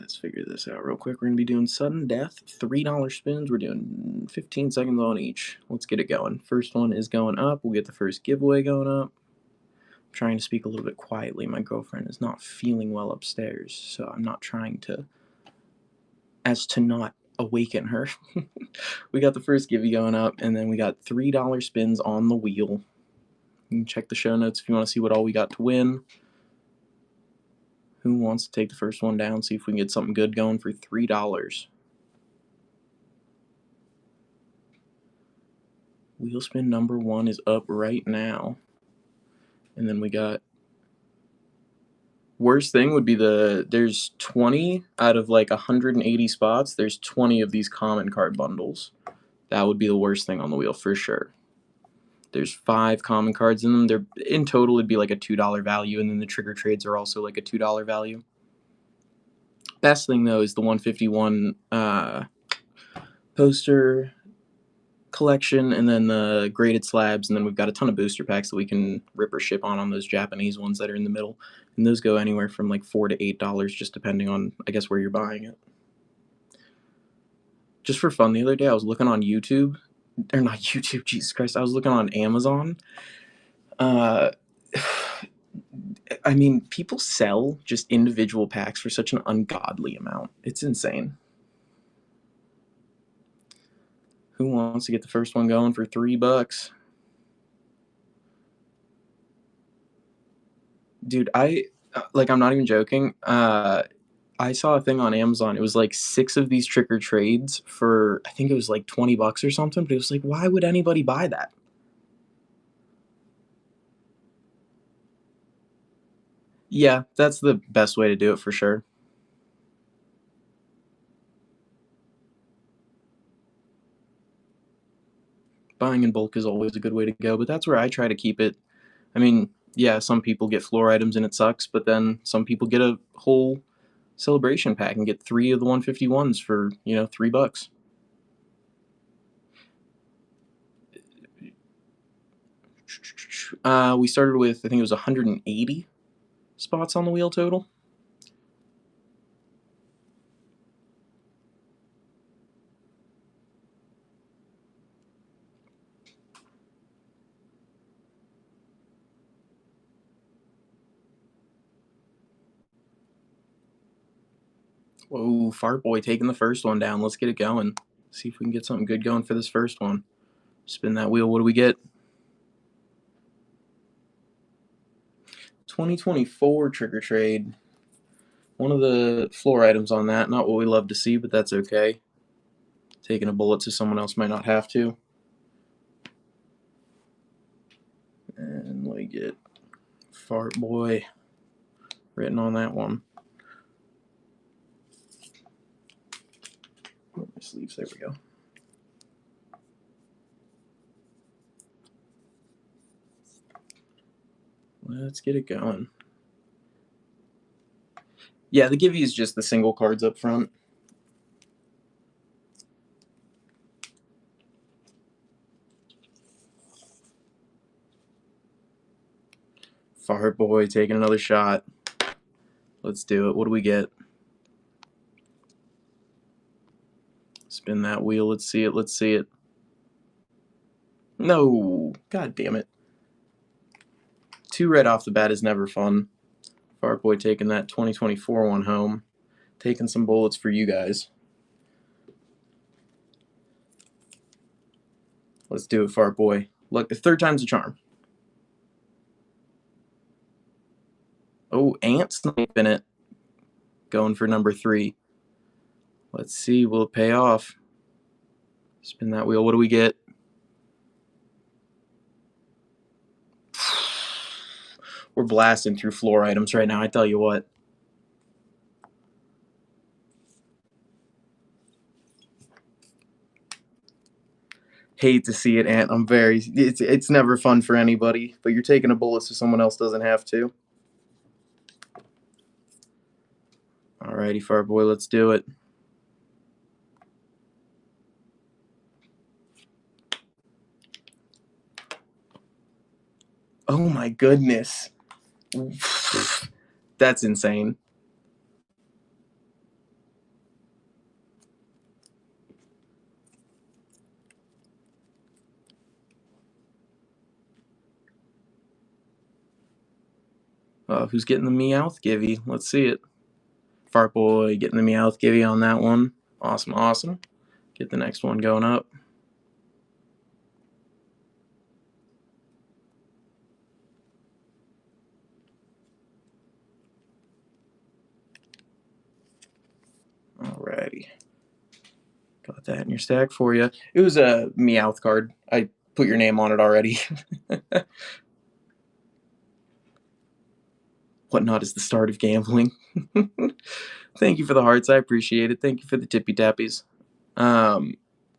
Let's figure this out real quick. We're going to be doing sudden death, $3 spins. We're doing 15 seconds on each. Let's get it going. First one is going up. We'll get the first giveaway going up. I'm trying to speak a little bit quietly. My girlfriend is not feeling well upstairs, so I'm not trying to, as to not awaken her. We got the first givey going up, and then we got $3 spins on the wheel. You can check the show notes if you want to see what all we got to win. Who wants to take the first one down? See if we can get something good going for $3. Wheel spin number 1 is up right now. And then we got, worst thing would be there's 20 out of like 180 spots. There's 20 of these common card bundles. That would be the worst thing on the wheel for sure. There's 5 common cards in them. They're in total it'd be like a $2 value, and then the trigger trades are also like a $2 value. Best thing though is the 151 poster collection, and then the graded slabs, and then we've got a ton of booster packs that we can rip or ship on those Japanese ones that are in the middle, and those go anywhere from like $4 to $8, just depending on, I guess, where you're buying it. Just for fun, the other day I was looking on YouTube, or not YouTube, Jesus Christ, I was looking on Amazon. I mean, people sell just individual packs for such an ungodly amount. It's insane. Who wants to get the first one going for $3? Dude, I'm not even joking. I saw a thing on Amazon. It was like 6 of these trick or trades for, I think it was like $20 or something. But it was like, why would anybody buy that? Yeah, that's the best way to do it for sure. Buying in bulk is always a good way to go, but that's where I try to keep it. I mean, yeah, some people get floor items and it sucks, but then some people get a whole celebration pack and get 3 of the 151s for, $3. We started with, I think it was 180 spots on the wheel total. Whoa, Fart Boy taking the first one down. Let's get it going. See if we can get something good going for this first one. Spin that wheel. What do we get? 2024 trick or trade. One of the floor items on that. Not what we love to see, but that's okay. Taking a bullet so someone else might not have to. And let me get Fart Boy written on that one. My sleeves, there we go. Let's get it going. Yeah, the givey is just the single cards up front. Fart Boy taking another shot. Let's do it. What do we get? Spin that wheel. Let's see it. Let's see it. No. God damn it. 2 red off the bat is never fun. Fart Boy taking that 2024 one home. Taking some bullets for you guys. Let's do it, Fart Boy. Look, the 3rd time's a charm. Oh, Ant sniping it. Going for number 3. Let's see. Will it pay off? Spin that wheel. What do we get? We're blasting through floor items right now, I tell you what. Hate to see it, Ant. It's never fun for anybody, but you're taking a bullet so someone else doesn't have to. Alrighty, Fart Boy, let's do it. Oh my goodness. That's insane. Who's getting the Meowth Givey? Let's see it. Fart Boy getting the Meowth Givey on that one. Awesome, awesome. Get the next one going up. Alrighty. Got that in your stack for you. It was a Meowth card. I put your name on it already. Whatnot is the start of gambling. Thank you for the hearts. I appreciate it. Thank you for the tippy tappies.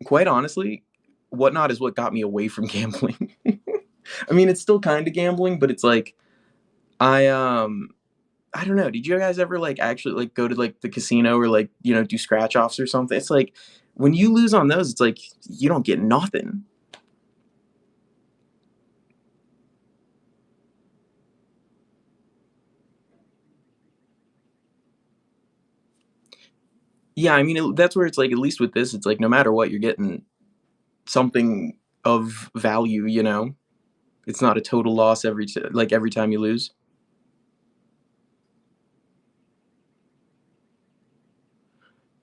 Quite honestly, Whatnot is what got me away from gambling. I mean, it's still kind of gambling, but it's like I don't know. Did you guys ever like actually like go to like the casino or like do scratch offs or something? It's like when you lose on those, it's like you don't get nothing. Yeah, I mean that's where it's like at least with this, it's like no matter what, you're getting something of value. It's not a total loss every time you lose.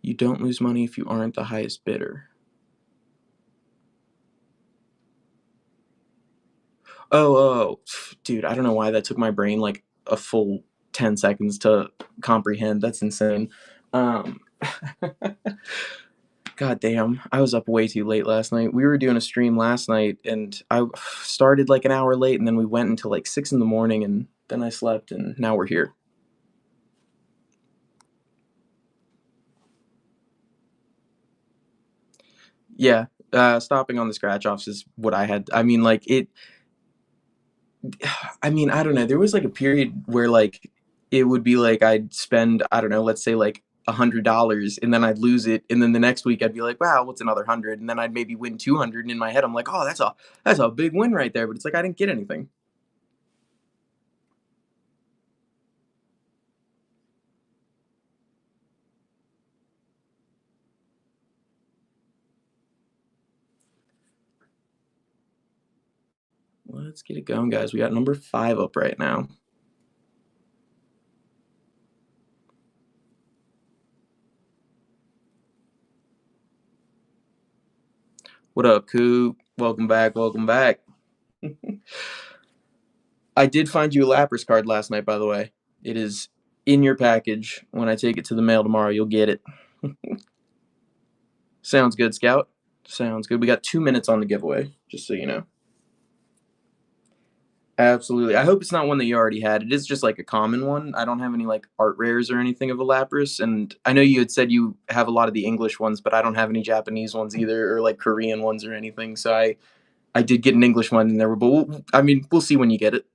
You don't lose money if you aren't the highest bidder. Oh, dude, I don't know why that took my brain like a full 10 seconds to comprehend. That's insane. Um, God damn, I was up way too late last night. We were doing a stream last night, and I started like an hour late, and then we went until like 6 in the morning, and then I slept, and now we're here. Yeah, stopping on the scratch offs is what I had. I mean, like it. I mean, I don't know. There was like a period where like it would be like I'd spend, I don't know, let's say like $100, and then I'd lose it, and then the next week I'd be like, wow, what's another 100? And then I'd maybe win 200, and in my head I'm like, oh, that's a big win right there. But it's like I didn't get anything. Let's get it going, guys. We got number 5 up right now. What up, Coop? Welcome back. Welcome back. I did find you a Lapras card last night, by the way. It is in your package. When I take it to the mail tomorrow, you'll get it. Sounds good, Scout. Sounds good. We got 2 minutes on the giveaway, just so you know. Absolutely. I hope it's not one that you already had. It is just like a common one. I don't have any like art rares or anything of a Lapras, and I know you had said you have a lot of the English ones, but I don't have any Japanese ones either, or like Korean ones or anything. So I did get an English one in there, but I mean, we'll see when you get it.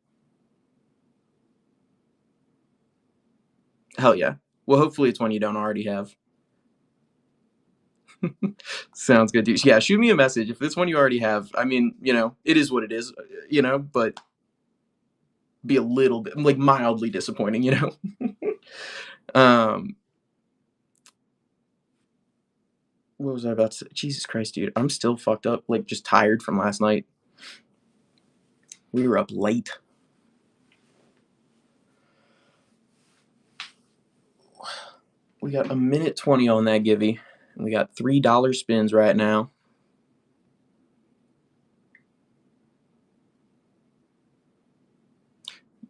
Hell yeah. Well, hopefully it's one you don't already have. Sounds good, dude. Yeah, shoot me a message if it's one you already have. I mean, it is what it is, but be a little bit like mildly disappointing. um, what was I about to say? Jesus Christ, dude. I'm still fucked up, like just tired from last night. We were up late. We got a minute 20 on that givey. And we got $3 spins right now.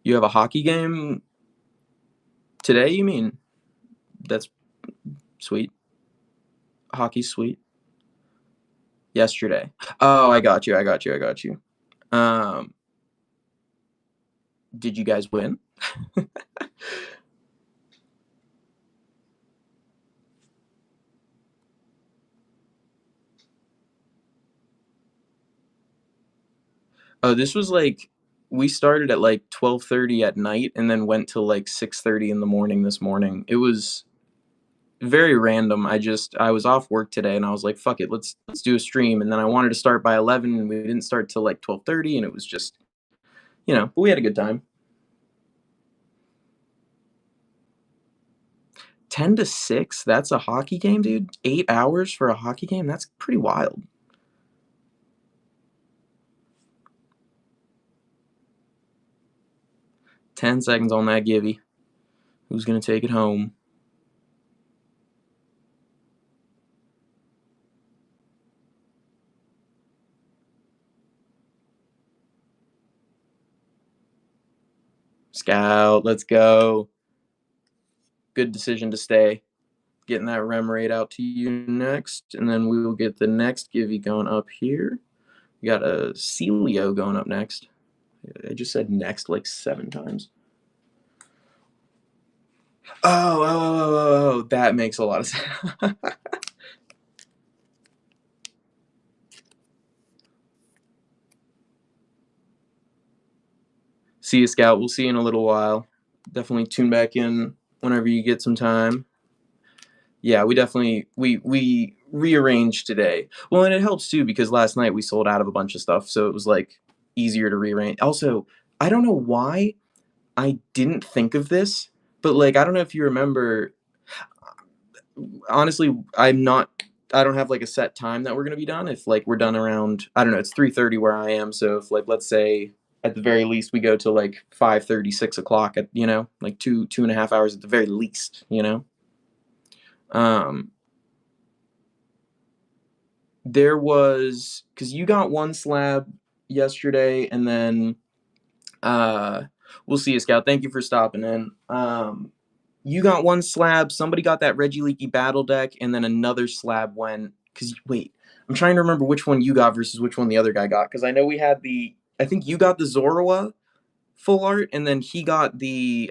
You have a hockey game today, you mean? That's sweet. Hockey's sweet. Yesterday. Oh, I got you. Um, did you guys win? Oh, this was like we started at like 12:30 at night and then went till like 6:30 in the morning this morning. It was very random. I was off work today and I was like, fuck it, let's do a stream. And then I wanted to start by 11 and we didn't start till like 12:30 and it was just, but we had a good time. 10 to 6, that's a hockey game, dude. 8 hours for a hockey game? That's pretty wild. 10 seconds on that givey. Who's going to take it home? Scout, let's go. Good decision to stay. Getting that rem rate out to you next, and then we will get the next givey going up here. We got a Celio going up next. I just said next like 7 times. Oh, that makes a lot of sense. See you, Scout. We'll see you in a little while. Definitely tune back in whenever you get some time. Yeah, we definitely we rearranged today. Well, and it helps too because last night we sold out of a bunch of stuff, so it was like easier to rearrange. Also, I don't know why I didn't think of this, but like I don't know if you remember. Honestly, I don't have like a set time that we're gonna be done. If like we're done around, I don't know, it's 3:30 where I am. So if like let's say at the very least we go to like 5:30, 6 o'clock at like 2.5 hours at the very least. Um, there was because you got one slab yesterday, and then uh, we'll see you, Scout. Thank you for stopping in. You got one slab. Somebody got that Reggie Leaky battle deck, and then another slab went. Because wait, I'm trying to remember which one you got versus which one the other guy got. Because I know we had the. I think you got the Zorua full art, and then he got the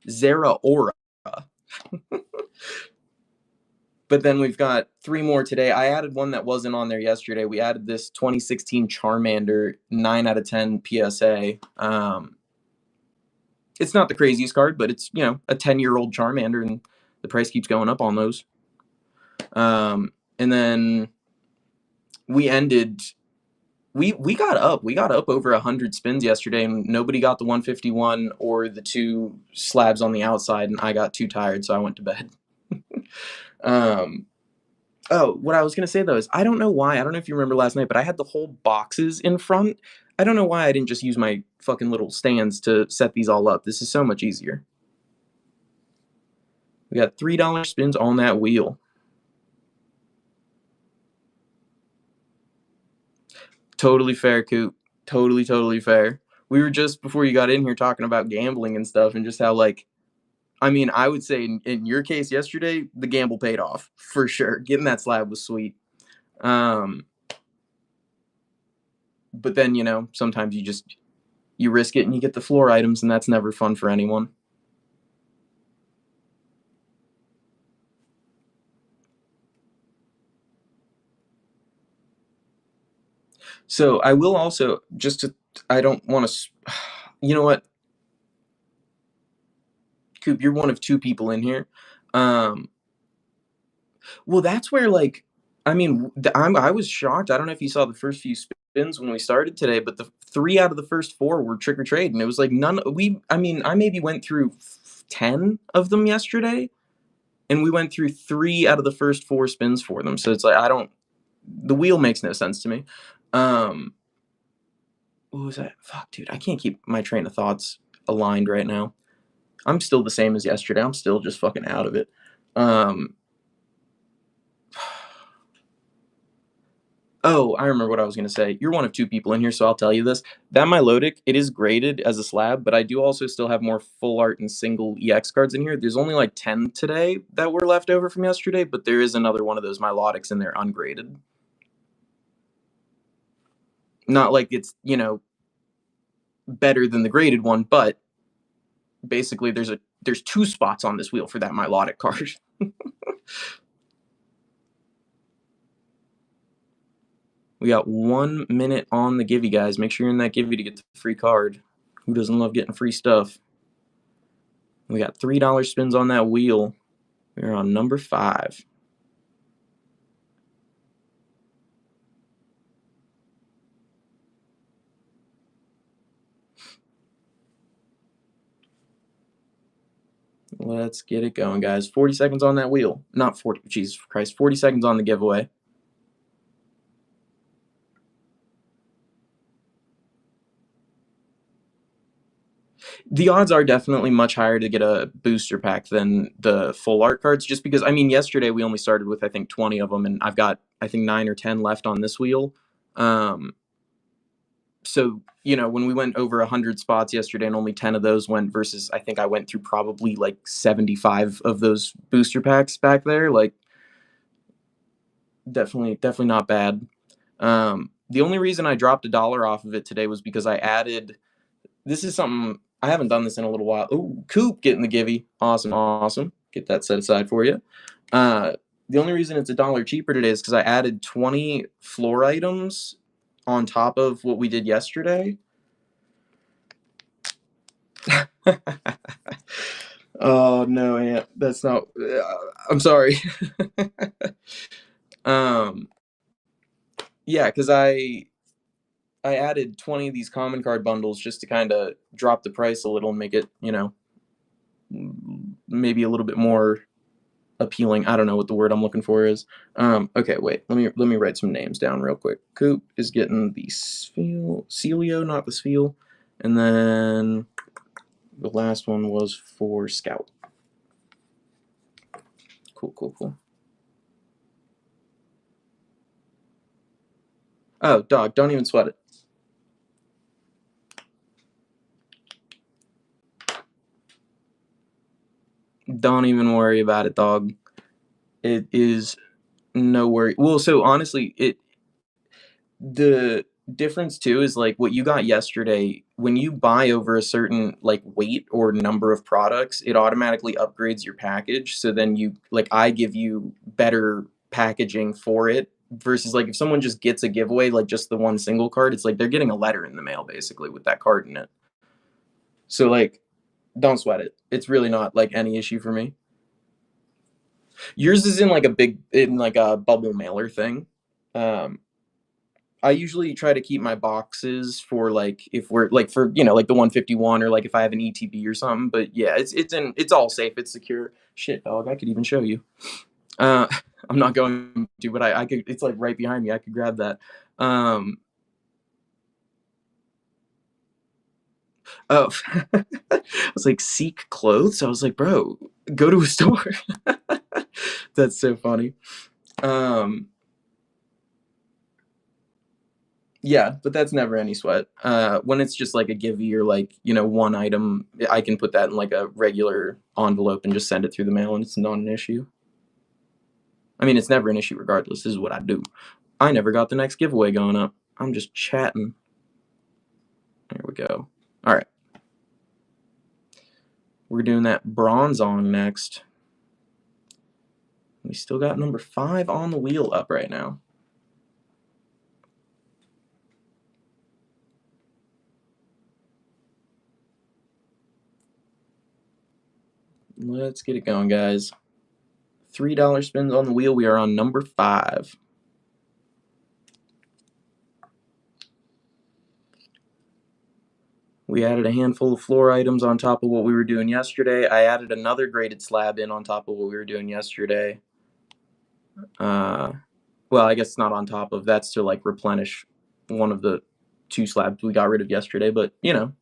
Zera Aura. But then we've got 3 more today. I added one that wasn't on there yesterday. We added this 2016 Charmander 9 out of 10 PSA. It's not the craziest card, but it's a 10-year-old Charmander, and the price keeps going up on those. And then we ended. We got up. We got up over 100 spins yesterday, and nobody got the 151 or the 2 slabs on the outside, and I got too tired, so I went to bed. Oh, what I was gonna say though is I don't know why. I don't know if you remember last night, but I had the whole boxes in front. I don't know why I didn't just use my fucking little stands to set these all up. This is so much easier. We got $3 spins on that wheel. Totally fair, Coop. Totally fair. We were just before you got in here talking about gambling and stuff, and just how I would say in your case yesterday, the gamble paid off for sure. Getting that slab was sweet. But then sometimes you risk it and you get the floor items, and that's never fun for anyone. So I will also I don't want to. You know what, Coop? You're one of 2 people in here. Well, that's where I was shocked. I don't know if you saw the first few spins when we started today, but the 3 out of the first 4 were trick or trade, and it was like none. I maybe went through 10 of them yesterday, and we went through 3 out of the first 4 spins for them. So it's like the wheel makes no sense to me. What was that? Fuck, dude, I can't keep my train of thoughts aligned right now. I'm still the same as yesterday. I'm still just fucking out of it. Oh, I remember what I was going to say. You're one of 2 people in here, so I'll tell you this. That Milotic, it is graded as a slab, but I do also still have more full art and single EX cards in here. There's only like 10 today that were left over from yesterday, but there is another one of those Milotics in there ungraded. Not like it's, better than the graded one, but basically there's 2 spots on this wheel for that Milotic card. We got 1 minute on the givey, guys. Make sure you're in that givey to get the free card. Who doesn't love getting free stuff? We got $3 spins on that wheel. We're on number 5. Let's get it going, guys. 40 seconds on that wheel. Not 40. Jesus Christ. 40 seconds on the giveaway. The odds are definitely much higher to get a booster pack than the full art cards, just because, I mean, yesterday we only started with, I think, 20 of them, and I've got, I think, 9 or 10 left on this wheel. So, you know, when we went over 100 spots yesterday and only 10 of those went versus, I think I went through probably like 75 of those booster packs back there, like, definitely not bad. The only reason I dropped $1 off of it today was because I added, this is something, I haven't done this in a little while. Oh, Coop getting the givey. Awesome. Get that set aside for you. The only reason it's $1 cheaper today is because I added 20 floor items on top of what we did yesterday. Oh no, Aunt, that's not. I'm sorry. Yeah, because I added 20 of these common card bundles just to kind of drop the price a little and make it, you know, maybe a little bit more appealing. I don't know what the word I'm looking for is. Okay, wait. Let me write some names down real quick. Coop is getting the Celio, not the Spheal, and then the last one was for Scout. Cool. Oh, dog, don't even sweat it. Don't even worry about it, dog. It is no worry. Well, so honestly, the difference too is like what you got yesterday. When you buy over a certain like weight or number of products, it automatically upgrades your package. So then you like I give you better packaging for it versus like if someone just gets a giveaway like just the one single card, it's like they're getting a letter in the mail basically with that card in it. So like don't sweat it. It's really not like any issue for me. Yours is in like a bubble mailer thing. Um, I usually try to keep my boxes for like if we're like for you know like the 151 or like if I have an ETB or something. But yeah, it's all safe. It's secure. Shit, dog. I could even show you. Uh, I'm not going to, but I could. It's like right behind me. I could grab that. Um, oh, I was like seek clothes. I was like, bro, go to a store. That's so funny. Um, Yeah, but that's never any sweat. When it's just like a givey or like, you know, one item, I can put that in like a regular envelope and just send it through the mail and it's not an issue. I mean, it's never an issue regardless. This is what I do. I never got the next giveaway going up. I'm just chatting. There we go. All right. We're doing that bronze on next. We still got number 5 on the wheel up right now. Let's get it going, guys. $3 spins on the wheel. We are on number 5. We added a handful of floor items on top of what we were doing yesterday. I added another graded slab in on top of what we were doing yesterday. Well, I guess it's not on top of. That's to like replenish one of the 2 slabs we got rid of yesterday. But you know,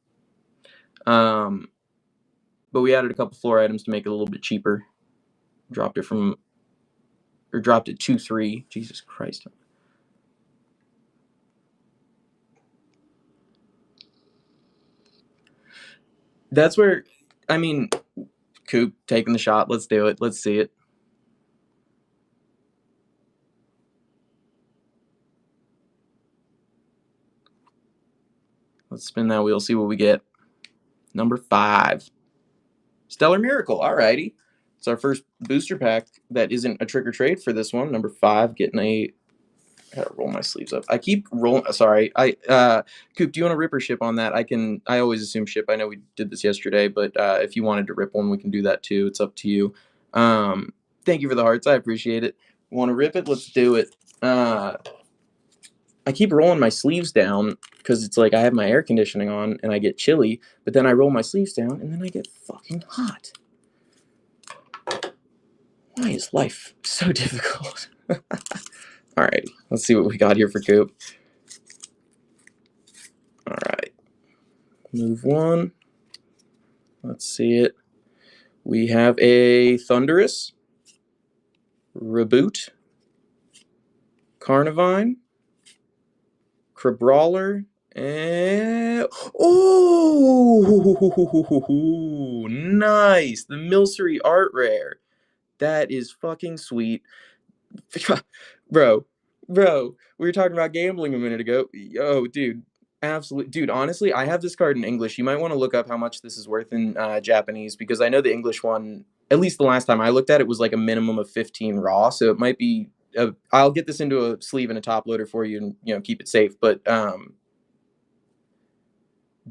but we added a couple floor items to make it a little bit cheaper. Dropped it to 3. Jesus Christ. That's where, I mean, Coop taking the shot. Let's do it. Let's see it. Let's spin that wheel, see what we get. Number 5. Stellar Miracle. Alrighty. It's our first booster pack that isn't a trick or trade for this one. Number 5, getting a. I gotta roll my sleeves up. I keep rolling. Sorry. Coop, do you want to rip or ship on that? I always assume ship. I know we did this yesterday, but if you wanted to rip one, we can do that too. It's up to you. Thank you for the hearts. I appreciate it. Want to rip it? Let's do it. I keep rolling my sleeves down because it's like I have my air conditioning on and I get chilly, but then I roll my sleeves down and then I get fucking hot. Why is life so difficult? All right, let's see what we got here for Coop. All right, move 1. Let's see it. We have a Thunderous, Reboot, Carnivine, Crabrawler, and oh, nice! The Milcery Art Rare. That is fucking sweet. bro, bro, we were talking about gambling a minute ago. Yo, dude, absolutely, dude. Honestly, I have this card in English. You might want to look up how much this is worth in Japanese because I know the English one. At least the last time I looked at it was like a minimum of 15 raw. So it might be. I'll get this into a sleeve and a top loader for you, and keep it safe. But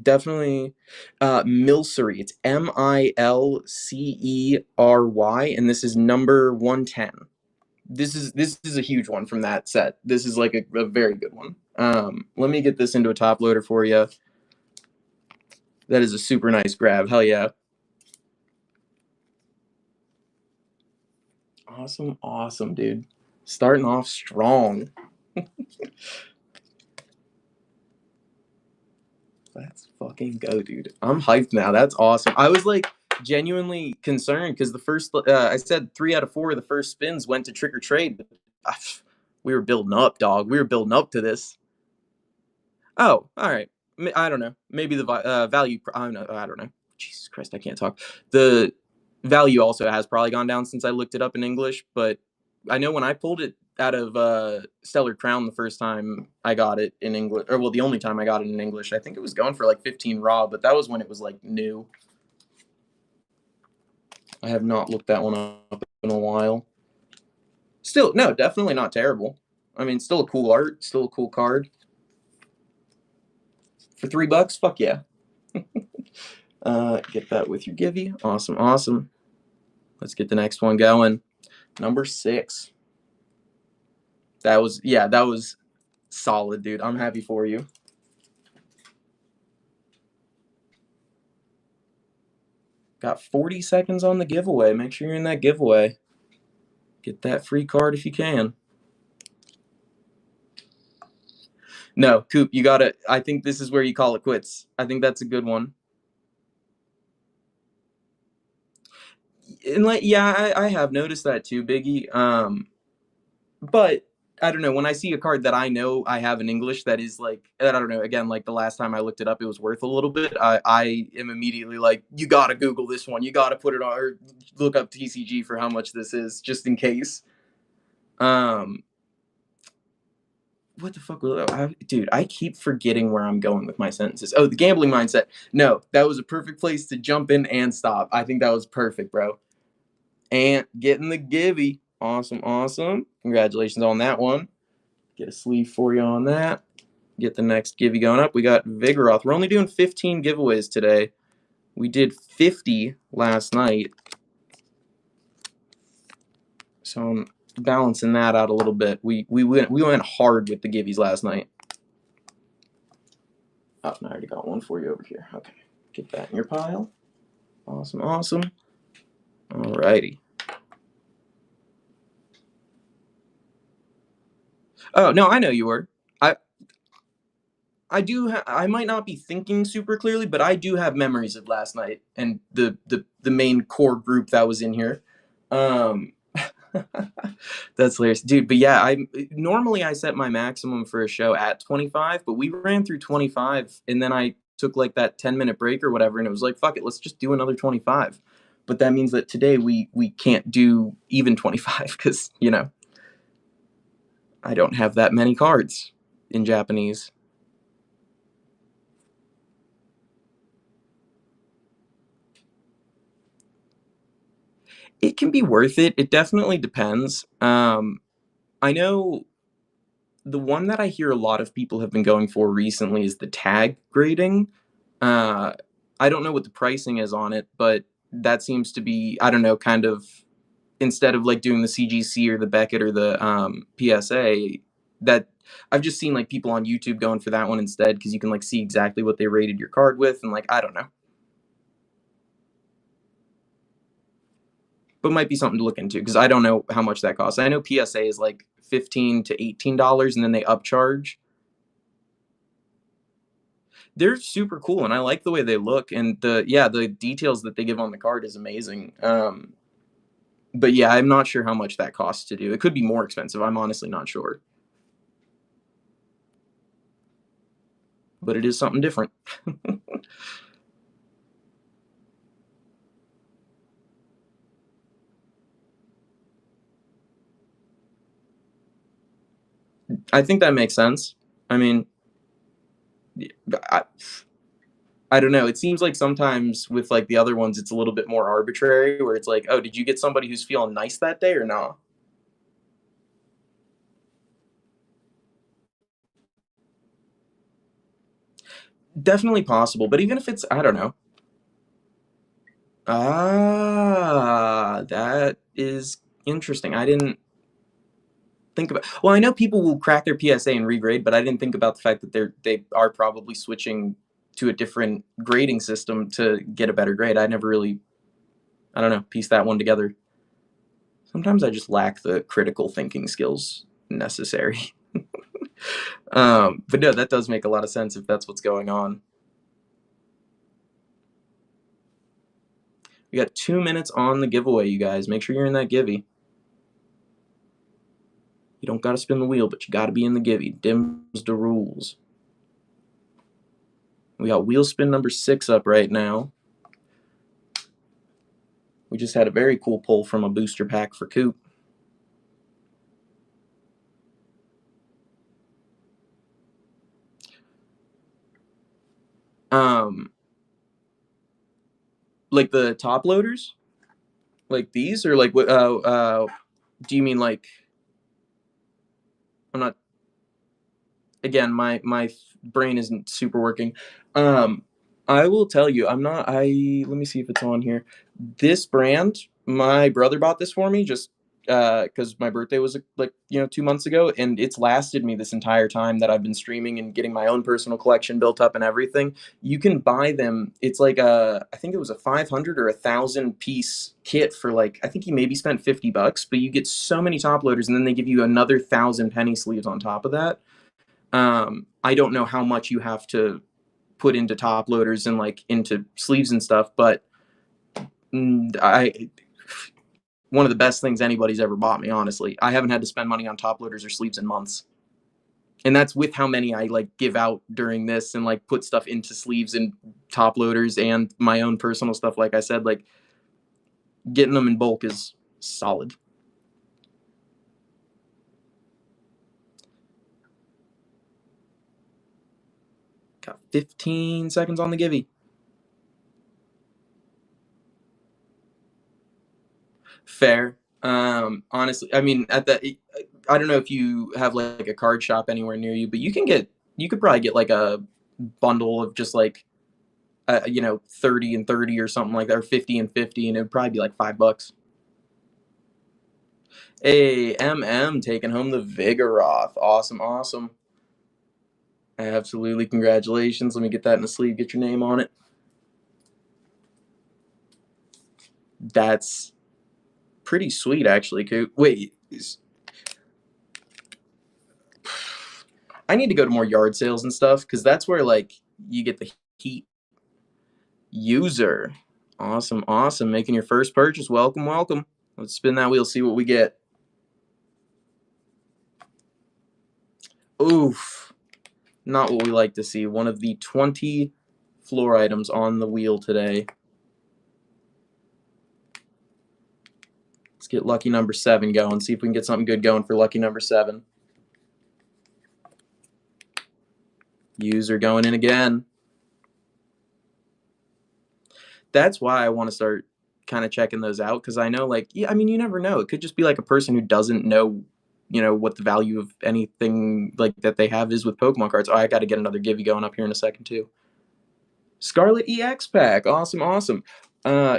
definitely, Milcery. It's Milcery, and this is number 110. This is a huge one from that set. This is like a very good one. Let me get this into a top loader for you. That is a super nice grab. Hell yeah. Awesome, dude. Starting off strong. Let's fucking go, dude. I'm hyped now. That's awesome. I was like genuinely concerned because the first, I said 3 out of 4 of the first spins went to Trick or Trade. But, we were building up, dog. We were building up to this. Oh, all right. I don't know. Maybe the value. I don't know. Jesus Christ, I can't talk. The value also has probably gone down since I looked it up in English. But I know when I pulled it out of Stellar Crown the first time I got it in English, or well, the only time I got it in English, I think it was going for like 15 raw, but that was when it was like new. I have not looked that one up in a while. Still, no, definitely not terrible. I mean, still a cool art, still a cool card. For $3, fuck yeah. Get that with your Givy. Awesome. Let's get the next one going. Number 6. That was solid, dude. I'm happy for you. Got 40 seconds on the giveaway. Make sure you're in that giveaway. Get that free card if you can. No, Coop, you gotta. I think this is where you call it quits. I think that's a good one. And I have noticed that too, Biggie. But I don't know. When I see a card that I know I have in English that is like, I don't know. Again, like the last time I looked it up, it was worth a little bit. I am immediately like, you gotta Google this one. You gotta put it on or look up TCG for how much this is, just in case. What the fuck was dude? I keep forgetting where I'm going with my sentences. Oh, the gambling mindset. No, that was a perfect place to jump in and stop. I think that was perfect, bro. And getting the Givy. Awesome. Congratulations on that one. Get a sleeve for you on that. Get the next Givy going up. We got Vigoroth. We're only doing 15 giveaways today. We did 50 last night. So I'm balancing that out a little bit. We went hard with the Givies last night. Oh, I already got one for you over here. Okay. Get that in your pile. Awesome. Alrighty. Oh, no, I know you were. I do. I might not be thinking super clearly, but I do have memories of last night and the main core group that was in here. That's hilarious, dude. But yeah, I normally set my maximum for a show at 25, but we ran through 25, and then I took like that 10-minute break or whatever, and it was like, fuck it, let's just do another 25. But that means that today we can't do even 25 because I don't have that many cards in Japanese. It can be worth it. It definitely depends. I know the one that I hear a lot of people have been going for recently is the tag grading. I don't know what the pricing is on it, but that seems to be, I don't know, kind of instead of like doing the CGC or the Beckett or the PSA, that I've just seen like people on YouTube going for that one instead because you can like see exactly what they rated your card with and like I don't know. But might be something to look into because I don't know how much that costs. I know PSA is like $15 to $18 and then they upcharge. They're super cool, and I like the way they look, and the details that they give on the card is amazing. But yeah, I'm not sure how much that costs to do. It could be more expensive. I'm honestly not sure, but it is something different. I think that makes sense. I mean, I, I don't know. It seems like sometimes with like the other ones, it's a little bit more arbitrary, where it's like, oh, did you get somebody who's feeling nice that day or not? Definitely possible, but even if it's, I don't know. That is interesting. I didn't think about. Well, I know people will crack their PSA and regrade, but I didn't think about the fact that they are probably switching to a different grading system to get a better grade. I never really, I don't know, pieced that one together. Sometimes I just lack the critical thinking skills necessary. But no, that does make a lot of sense if that's what's going on. We got 2 minutes on the giveaway, you guys. Make sure you're in that givey. You don't got to spin the wheel, but you got to be in the givey. Dims the rules. We got wheel spin number 6 up right now. We just had a very cool pull from a booster pack for Coop. Like the top loaders, like these, or like what? Do you mean like? I'm not. Again, my brain isn't super working. Um, I will tell you, I'm not. Let me see if it's on here. This brand, my brother bought this for me just because my birthday was like 2 months ago, and it's lasted me this entire time that I've been streaming and getting my own personal collection built up and everything. You can buy them. It's like I think it was a 500 or 1,000 piece kit for like I think you maybe spent $50, but you get so many top loaders, and then they give you another 1,000 penny sleeves on top of that. I don't know how much you have to put into top loaders and like into sleeves and stuff, but I one of the best things anybody's ever bought me. Honestly, I haven't had to spend money on top loaders or sleeves in months, and that's with how many I like give out during this and like put stuff into sleeves and top loaders and my own personal stuff. Like I said, like getting them in bulk is solid. Got 15 seconds on the givey. Fair. Honestly, I mean, I don't know if you have like a card shop anywhere near you, but you could probably get like a bundle of just like 30 and 30 or something like that, or 50 and 50, and it would probably be like $5. Hey, MM taking home the Vigoroth. Awesome, awesome. Absolutely, congratulations. Let me get that in the sleeve. Get your name on it. That's pretty sweet, actually, Coop. Wait, I need to go to more yard sales and stuff because that's where like you get the heat. User. Awesome, awesome. Making your first purchase. Welcome, welcome. Let's spin that wheel, see what we get. Oof. Not what we like to see. One of the 20 floor items on the wheel today. Let's get lucky number 7 going. See if we can get something good going for lucky number 7. User going in again. That's why I want to start kind of checking those out because I know, like, yeah, I mean, you never know. It could just be like a person who doesn't know, what the value of anything like that they have is with Pokemon cards. Oh, I got to get another Givey going up here in a second too. Scarlet EX pack, awesome, awesome.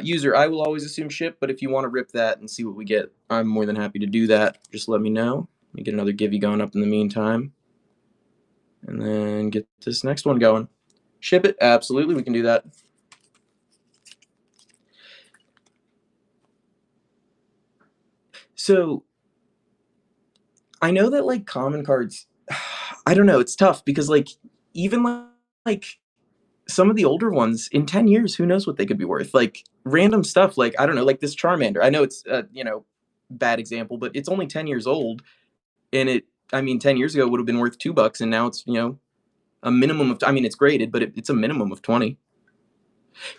User, I will always assume ship, but if you want to rip that and see what we get, I'm more than happy to do that. Just let me know. Let me get another Givey going up in the meantime, and then get this next one going. Ship it, absolutely, we can do that. So I know that like common cards, I don't know, it's tough because like even like some of the older ones in 10 years, who knows what they could be worth? Like random stuff, like I don't know, like this Charmander. I know it's bad example, but it's only 10 years old, and I mean, 10 years ago it would have been worth $2, and now it's a minimum of. I mean, it's graded, but it's a minimum of 20.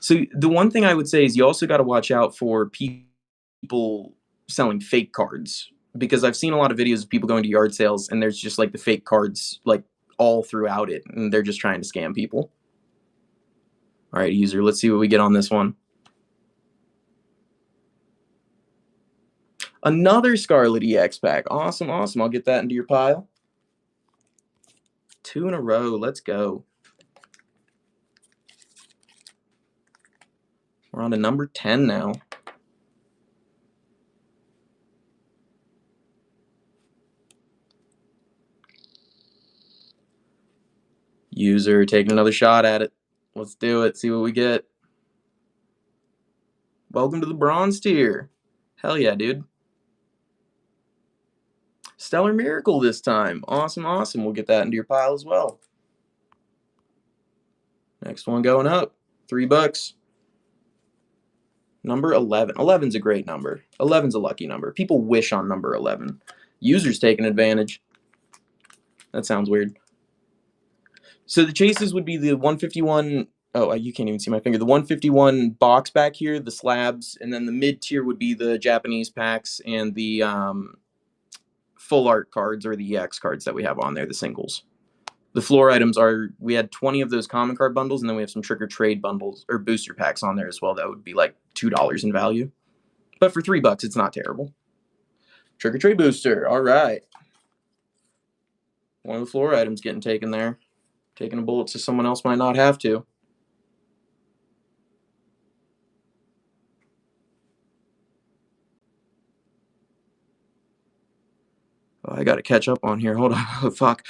So the one thing I would say is you also got to watch out for people selling fake cards, because I've seen a lot of videos of people going to yard sales and there's just like the fake cards like all throughout it, and they're just trying to scam people. All right, user, let's see what we get on this one. Another Scarlet EX pack. Awesome, awesome. I'll get that into your pile. 2 in a row. Let's go. We're on to number 10 now. User, taking another shot at it. Let's do it. See what we get. Welcome to the bronze tier. Hell yeah, dude. Stellar Miracle this time. Awesome, awesome. We'll get that into your pile as well. Next one going up. $3. Number 11. 11's a great number. 11's a lucky number. People wish on number 11. User's taking advantage. That sounds weird. So the chases would be the 151. Oh, you can't even see my finger. The 151 box back here, the slabs, and then the mid tier would be the Japanese packs and the full art cards, or the EX cards that we have on there, the singles. The floor items are, we had 20 of those common card bundles, and then we have some trick or trade bundles or booster packs on there as well. That would be like $2 in value. But for $3, it's not terrible. Trick or trade booster. All right. One of the floor items getting taken there. Taking a bullet so someone else might not have to. Oh, I got to catch up on here. Hold on. Oh, fuck.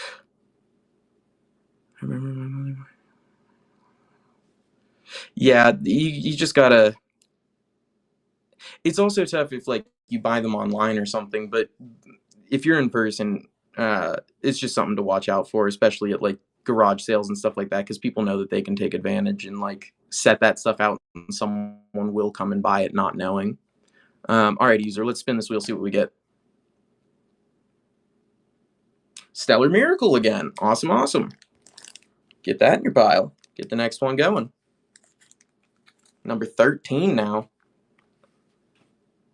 Yeah, you just gotta. It's also tough if like you buy them online or something, but if you're in person, it's just something to watch out for, especially at like garage sales and stuff like that, because people know that they can take advantage and like set that stuff out, and someone will come and buy it not knowing. All right, user, let's spin this wheel, see what we get. Stellar Miracle again. Awesome, awesome. Get that in your pile. Get the next one going. Number 13 now.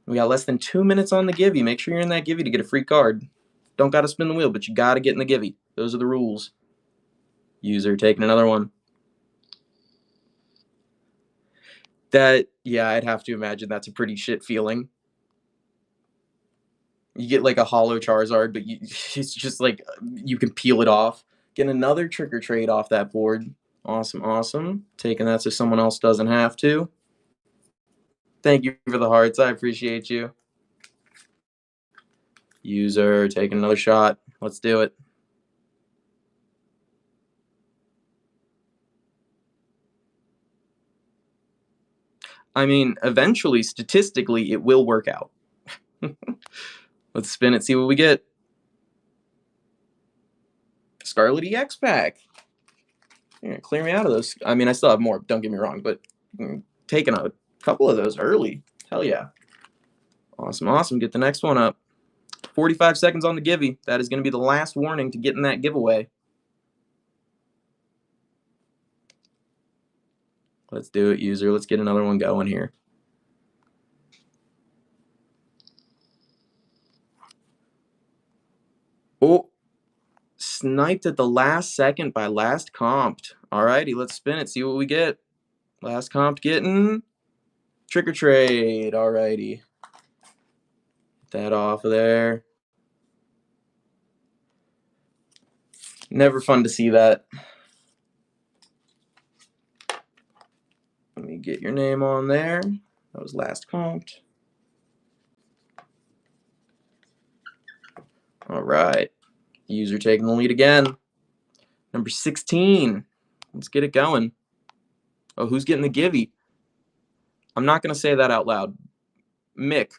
We got less than 2 minutes on the Givey. Make sure you're in that Givey to get a free card. Don't got to spin the wheel, but you got to get in the Givey. Those are the rules. User taking another one. That, yeah, I'd have to imagine that's a pretty shit feeling. You get like a hollow Charizard, but it's just like you can peel it off. Get another trick or trade off that board. Awesome, awesome. Taking that so someone else doesn't have to. Thank you for the hearts. I appreciate you. User taking another shot. Let's do it. I mean, eventually, statistically, it will work out. Let's spin it, see what we get. Scarlet EX pack. You're gonna clear me out of those. I mean, I still have more, don't get me wrong, but taking a couple of those early. Hell yeah. Awesome, awesome. Get the next one up. 45 seconds on the Givey. That is going to be the last warning to get in that giveaway. Let's do it, user. Let's get another one going here. Oh, sniped at the last second by Last Comped. Alrighty, let's spin it, see what we get. Last Comped getting Trick or Trade. Alrighty. Get that off of there. Never fun to see that. Let me get your name on there. That was Last Comped. All right. User taking the lead again. Number 16. Let's get it going. Oh, who's getting the Givey? I'm not going to say that out loud. Mick.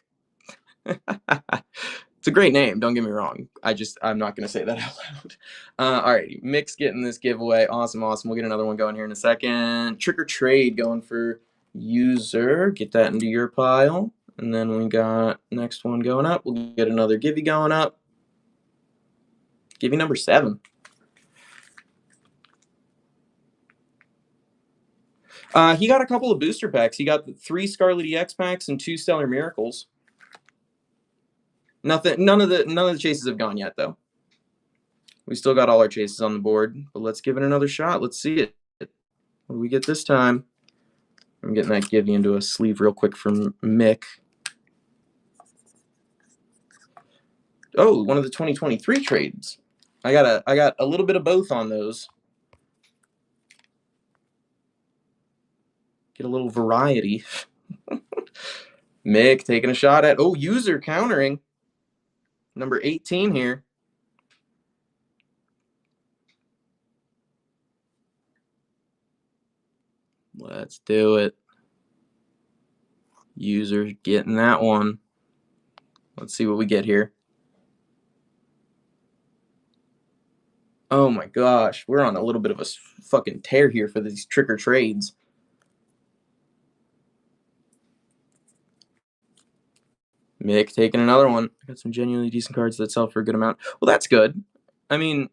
It's a great name, don't get me wrong. I'm not going to say that out loud. All right, Mick's getting this giveaway. Awesome, awesome. We'll get another one going here in a second. Trick or Trade going for user. Get that into your pile. And then we got next one going up. We'll get another Givey going up. Givey number 7. He got a couple of booster packs. He got 3 Scarlet EX packs and 2 Stellar Miracles. None of the chases have gone yet, though. We still got all our chases on the board, but let's give it another shot. Let's see it. What do we get this time? I'm getting that Givey into a sleeve real quick from Mick. Oh, one of the 2023 trades. I got a little bit of both on those. Get a little variety. Mick taking a shot at, user countering. Number 18 here. Let's do it. User getting that one. Let's see what we get here. Oh my gosh, we're on a little bit of a fucking tear here for these trick or trades. Mick taking another one. I got some genuinely decent cards that sell for a good amount. Well, that's good. I mean,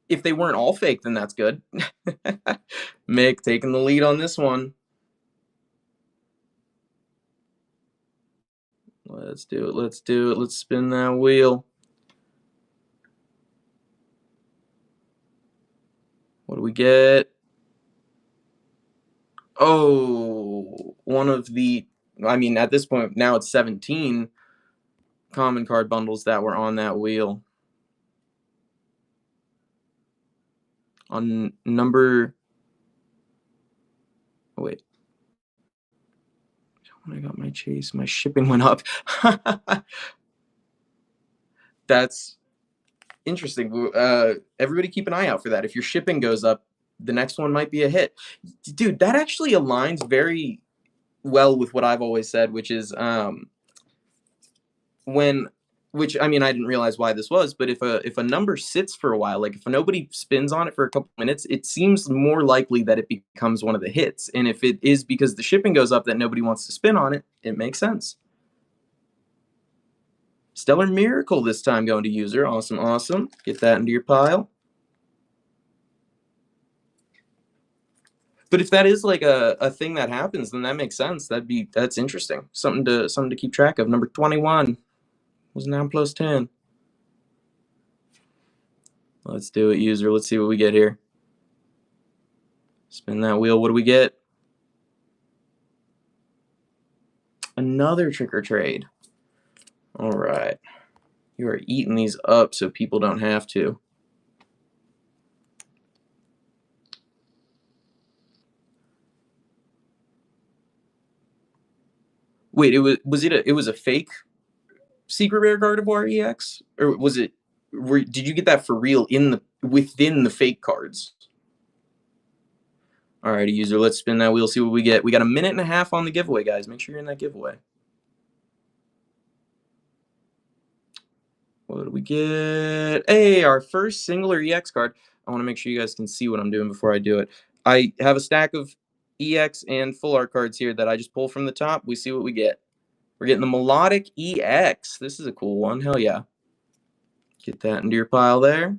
if they weren't all fake, then that's good. Mick taking the lead on this one. Let's do it. Let's do it. Let's spin that wheel. What do we get? Oh, one of the, I mean, at this point, now it's 17 common card bundles that were on that wheel. On number, oh wait. When I got my chase, my shipping went up. That's interesting. Everybody keep an eye out for that. If your shipping goes up, the next one might be a hit. Dude, that actually aligns very well with what I've always said, which is which I mean, I didn't realize why this was, but if a number sits for a while, like if nobody spins on it for a couple minutes, it seems more likely that it becomes one of the hits. And if it is because the shipping goes up that nobody wants to spin on it, it makes sense. Stellar Miracle this time going to user. Awesome, awesome. Get that into your pile. But if that is like a thing that happens, then that makes sense. That's interesting. Something to keep track of. Number 21 was now plus 10. Let's do it, user. Let's see what we get here. Spin that wheel. What do we get? Another trick or trade. All right. You are eating these up so people don't have to. Wait, it was a fake secret rare Gardevoir EX, or was it? Did you get that for real within the fake cards? All right, user. Let's spin that wheel. See what we get. We got a minute and a half on the giveaway, guys. Make sure you're in that giveaway. What do we get? Hey, our first singular EX card. I want to make sure you guys can see what I'm doing before I do it. I have a stack of EX and full art cards here that I just pull from the top. We see what we get. We're getting the Melodic EX. This is a cool one. Hell yeah. Get that into your pile there.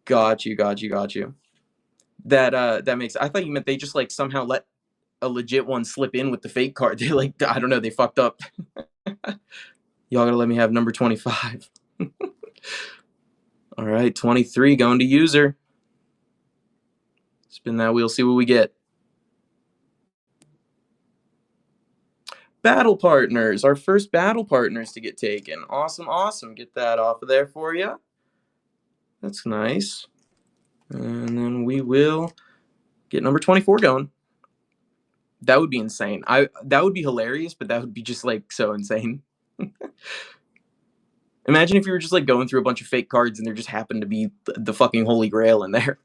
Got you. That makes, I thought you meant they just like somehow let a legit one slip in with the fake card. They like, I don't know, they fucked up. Y'all gotta let me have number 25. All right, 23 going to user. Spin that wheel, see what we get. Battle partners, our first battle partners to get taken. Awesome, awesome. Get that off of there for you. That's nice. And then we will get number 24 going. That would be insane. That would be hilarious, but that would be just like so insane. Imagine if you were just like going through a bunch of fake cards and there just happened to be the fucking Holy Grail in there.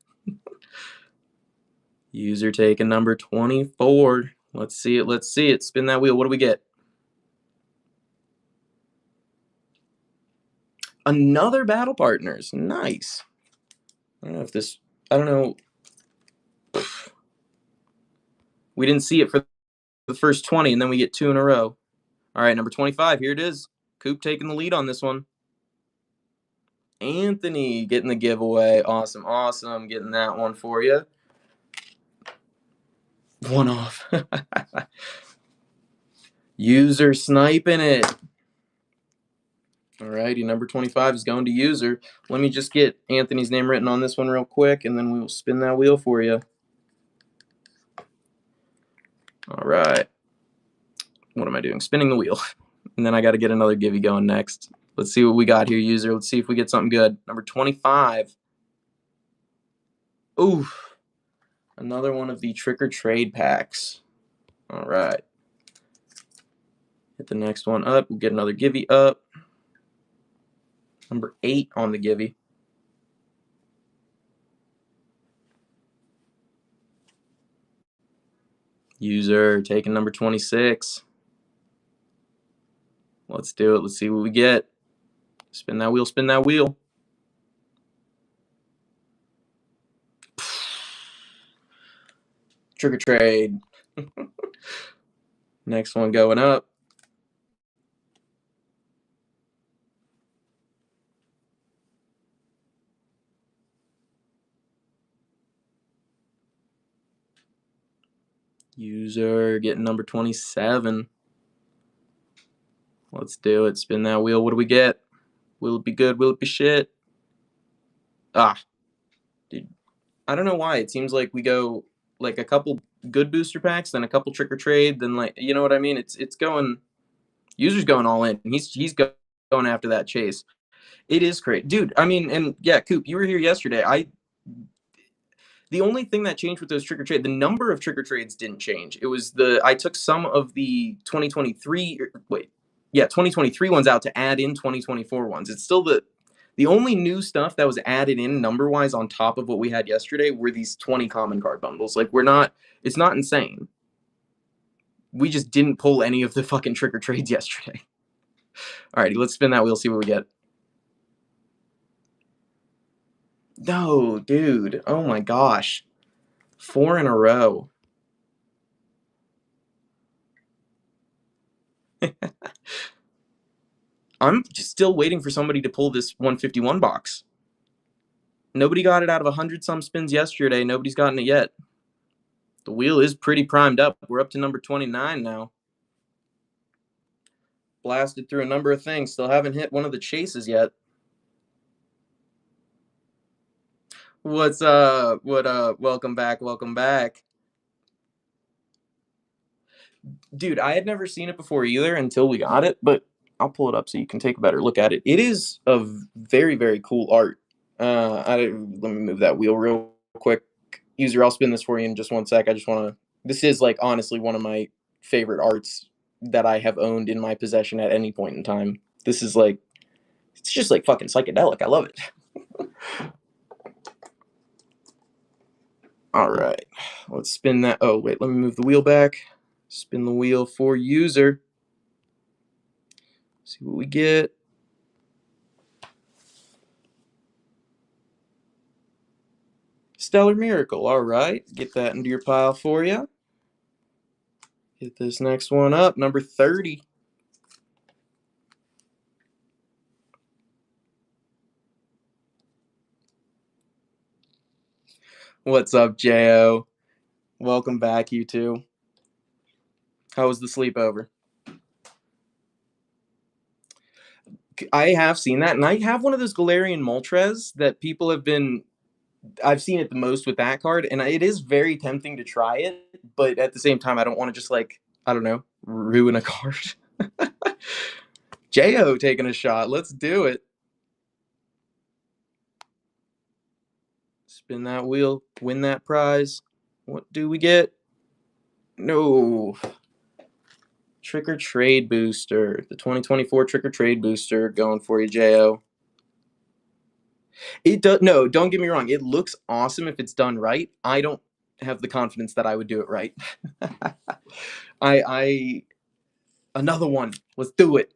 User taking number 24. Let's see it. Let's see it. Spin that wheel. What do we get? Another Battle Partners. Nice. I don't know if this. I don't know. We didn't see it for the first 20, and then we get 2 in a row. All right, number 25. Here it is. Coop taking the lead on this one. Anthony getting the giveaway. Awesome, awesome. Getting that one for you. One off. User sniping it. Alrighty, number 25 is going to User. Let me just get Anthony's name written on this one real quick, and then we will spin that wheel for you. All right. What am I doing? Spinning the wheel. And then I got to get another givey going next. Let's see what we got here, User. Let's see if we get something good. Number 25. Ooh. Another one of the Trick or Trade packs. All right. Hit the next one up. We'll get another givey up. Number 8 on the givey. User taking number 26. Let's do it. Let's see what we get. Spin that wheel, spin that wheel. Trick or Trade. Next one going up. User getting number 27. Let's do it. Spin that wheel. What do we get? Will it be good? Will it be shit? Ah. Dude. I don't know why. It seems like we go like a couple good booster packs, then a couple Trick or Trade, then like, you know what I mean? It's going, User's going all in. He's going after that chase. It is great. Dude, I mean, and yeah, Coop, you were here yesterday. The only thing that changed with those Trick or Trade, the number of Trick or Trades didn't change. It was I took some of the 2023 ones out to add in 2024 ones. It's still the only new stuff that was added in number-wise on top of what we had yesterday were these 20 common card bundles. Like, it's not insane. We just didn't pull any of the fucking Trick or Trades yesterday. Alrighty, let's spin that wheel, see what we get. No, dude. Oh my gosh. 4 in a row. I'm just still waiting for somebody to pull this 151 box. Nobody got it out of 100 some spins yesterday. Nobody's gotten it yet. The wheel is pretty primed up. We're up to number 29 now. Blasted through a number of things. Still haven't hit one of the chases yet. What's up? What up? Welcome back. Welcome back. Dude, I had never seen it before either until we got it, but I'll pull it up so you can take a better look at it. It is a very, very cool art. Let me move that wheel real quick. User, I'll spin this for you in just one sec. I just want to... This is, like, honestly one of my favorite arts that I have owned in my possession at any point in time. This is, like... It's just, like, fucking psychedelic. I love it. All right. Let's spin that. Oh, wait. Let me move the wheel back. Spin the wheel for User. See what we get. Stellar Miracle. All right. Get that into your pile for you. Hit this next one up. Number 30. What's up, J.O.? Welcome back, you two. How was the sleepover? I have seen that, and I have one of those Galarian Moltres that people have been... I've seen it the most with that card, and it is very tempting to try it, but at the same time, I don't want to just, like, I don't know, ruin a card. J.O. taking a shot. Let's do it. Spin that wheel. Win that prize. What do we get? No. Trick or Trade booster. The 2024 Trick or Trade booster going for you, J.O. It does. No, don't get me wrong. It looks awesome if it's done right. I don't have the confidence that I would do it right. Another one. Let's do it.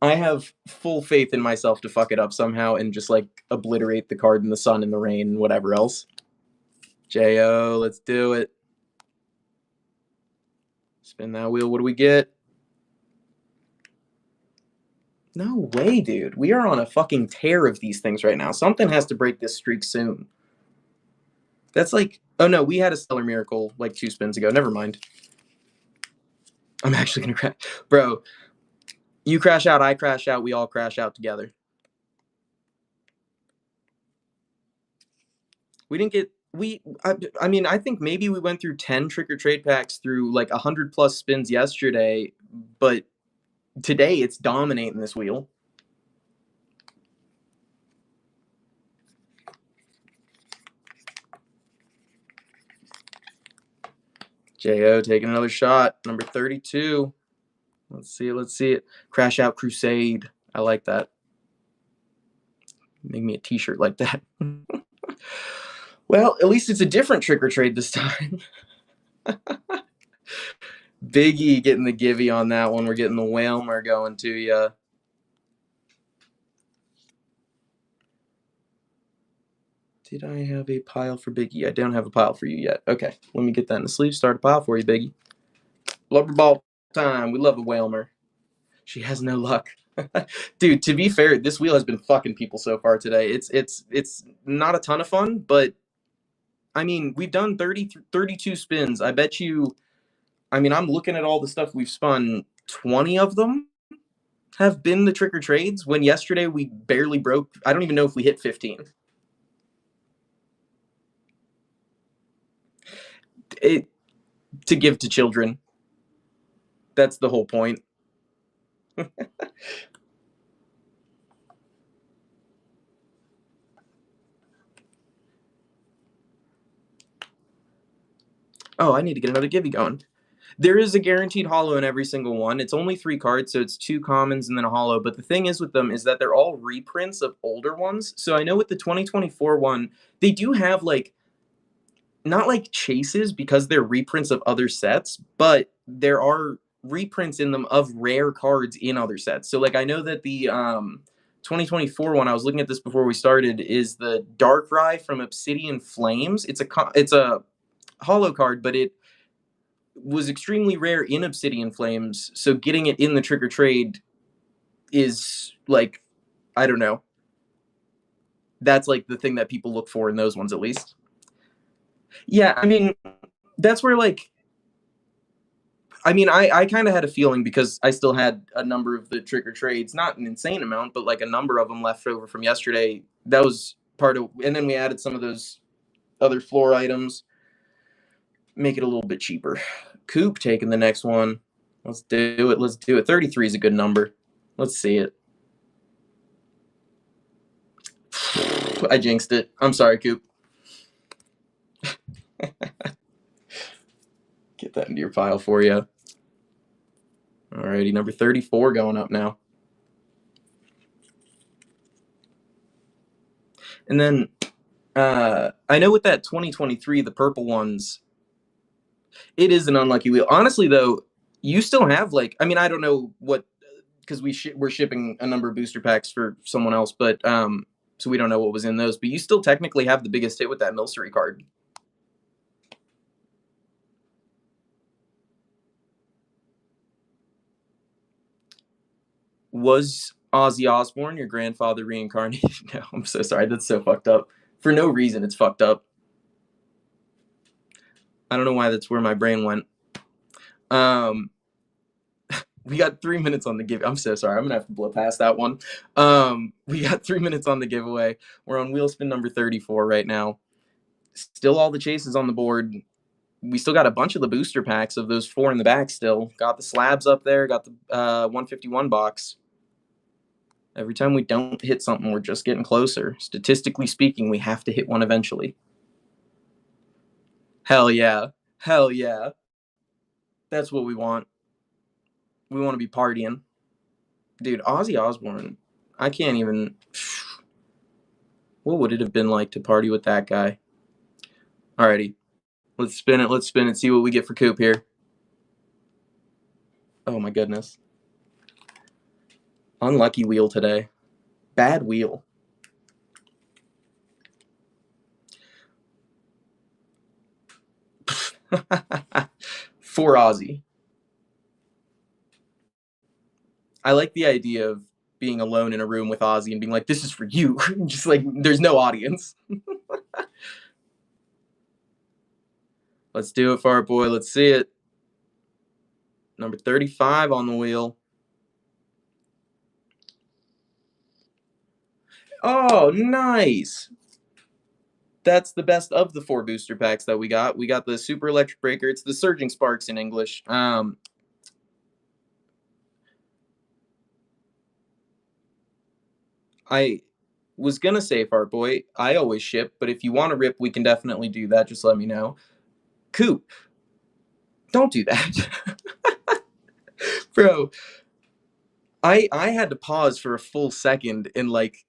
I have full faith in myself to fuck it up somehow and just like obliterate the card in the sun and the rain and whatever else. Jo, let's do it. Spin that wheel. What do we get? No way, dude. We are on a fucking tear of these things right now. Something has to break this streak soon. That's like, oh no, we had a stellar miracle like 2 spins ago. Never mind. I'm actually gonna crash. Bro, you crash out, I crash out, we all crash out together. We didn't get, I mean, I think maybe we went through 10 trick or trade packs through like 100 plus spins yesterday, but today it's dominating this wheel. Jo taking another shot, number 32. Let's see it, let's see it. Crash Out Crusade. I like that. Make me a t-shirt like that. Well, at least it's a different trick or trade this time. Biggie getting the givey on that one. We're getting the Whalmer going to you. Did I have a pile for Biggie? I don't have a pile for you yet. Okay, let me get that in the sleeve. Start a pile for you, Biggie. Blubber ball time. We love a Whalmer. She has no luck. Dude, to be fair, this wheel has been fucking people so far today. It's not a ton of fun, but I mean, we've done 32 spins. I bet you, I mean, I'm looking at all the stuff we've spun. 20 of them have been the trick or trades, when yesterday we barely broke. I don't even know if we hit 15. To give to children. That's the whole point. Oh, I need to get another givey going. There is a guaranteed holo in every single one. It's only 3 cards, so it's 2 commons and then a holo. But the thing is with them is that they're all reprints of older ones. So I know with the 2024 one, they do have like, not like chases because they're reprints of other sets, but there are reprints in them of rare cards in other sets. So like I know that the 2024 one, I was looking at this before we started, is the Darkrai from Obsidian Flames. It's a holo card, but it was extremely rare in Obsidian Flames, so getting it in the trick or trade is like, I don't know. That's like the thing that people look for in those ones, at least. Yeah, I mean, that's where like, I mean, I kind of had a feeling because I still had a number of the trick or trades, not an insane amount, but like a number of them left over from yesterday. That was part of, and then we added some of those other floor items, make it a little bit cheaper. Coop taking the next one. Let's do it. Let's do it. 33 is a good number. Let's see it. I jinxed it. I'm sorry, Coop. Get that into your pile for you. Alrighty, number 34 going up now. And then I know with that 2023, the purple ones, it is an unlucky wheel. Honestly, though, you still have like, I mean, I don't know what, because we're shipping a number of booster packs for someone else, but so we don't know what was in those. But you still technically have the biggest hit with that Milcery card. Was Ozzy Osbourne your grandfather reincarnated? No, I'm so sorry. That's so fucked up. For no reason, it's fucked up. I don't know why that's where my brain went. We got 3 minutes on the give. I'm so sorry. I'm gonna have to blow past that one. We got 3 minutes on the giveaway. We're on wheel spin number 34 right now. Still all the chases on the board. We still got a bunch of the booster packs of those 4 in the back still. Got the slabs up there. Got the 151 box. Every time we don't hit something, we're just getting closer. Statistically speaking, we have to hit one eventually. Hell yeah. Hell yeah. That's what we want. We want to be partying. Dude, Ozzy Osbourne, I can't even... What would it have been like to party with that guy? Alrighty. Let's spin it. Let's spin it. See what we get for Coop here. Oh my goodness. Unlucky wheel today. Bad wheel. For Ozzy. I like the idea of being alone in a room with Ozzy and being like, this is for you. Just like, there's no audience. Let's do it for our boy. Let's see it. Number 35 on the wheel. Oh, nice. That's the best of the 4 booster packs that we got. We got the Super Electric Breaker. It's the Surging Sparks in English. I was gonna say Fart Boy. I always ship, but if you want to rip, we can definitely do that. Just let me know. Coop, don't do that. Bro, I had to pause for a full second and like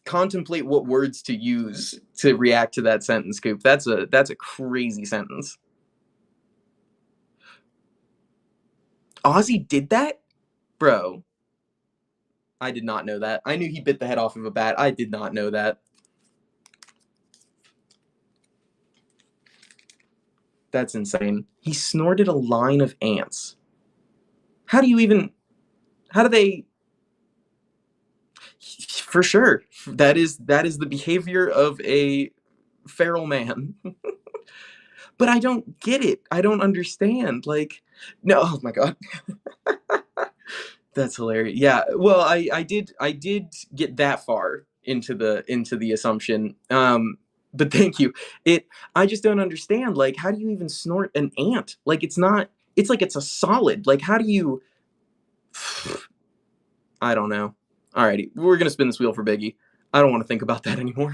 contemplate what words to use to react to that sentence, Coop. That's a crazy sentence. Ozzy did that? Bro, I did not know that. I knew he bit the head off of a bat. I did not know that. That's insane. He snorted a line of ants. How do you even how do they for sure. That is the behavior of a feral man. But I don't get it. I don't understand. Like, no, oh my god. That's hilarious. Yeah. Well, I did get that far into the assumption. But thank you. It I just don't understand. Like, how do you even snort an ant? Like it's not it's like it's a solid. Like how do you I don't know. Alrighty. We're gonna spin this wheel for Biggie. I don't want to think about that anymore.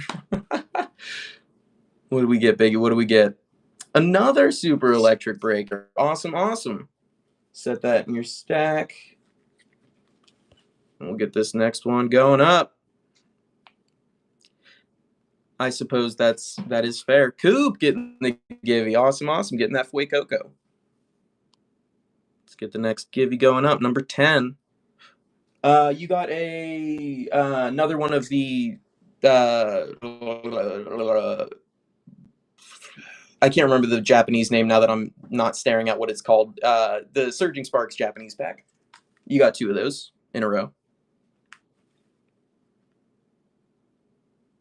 What do we get, Biggie? What do we get? Another super electric breaker. Awesome, awesome. Set that in your stack. And we'll get this next one going up. I suppose that is fair. Coop getting the givey. Awesome, awesome. Getting that Fue Coco. Let's get the next givey going up. Number 10. You got a another one of the I can't remember the Japanese name now that I'm not staring at what it's called. The Surging Sparks Japanese pack. You got 2 of those in a row.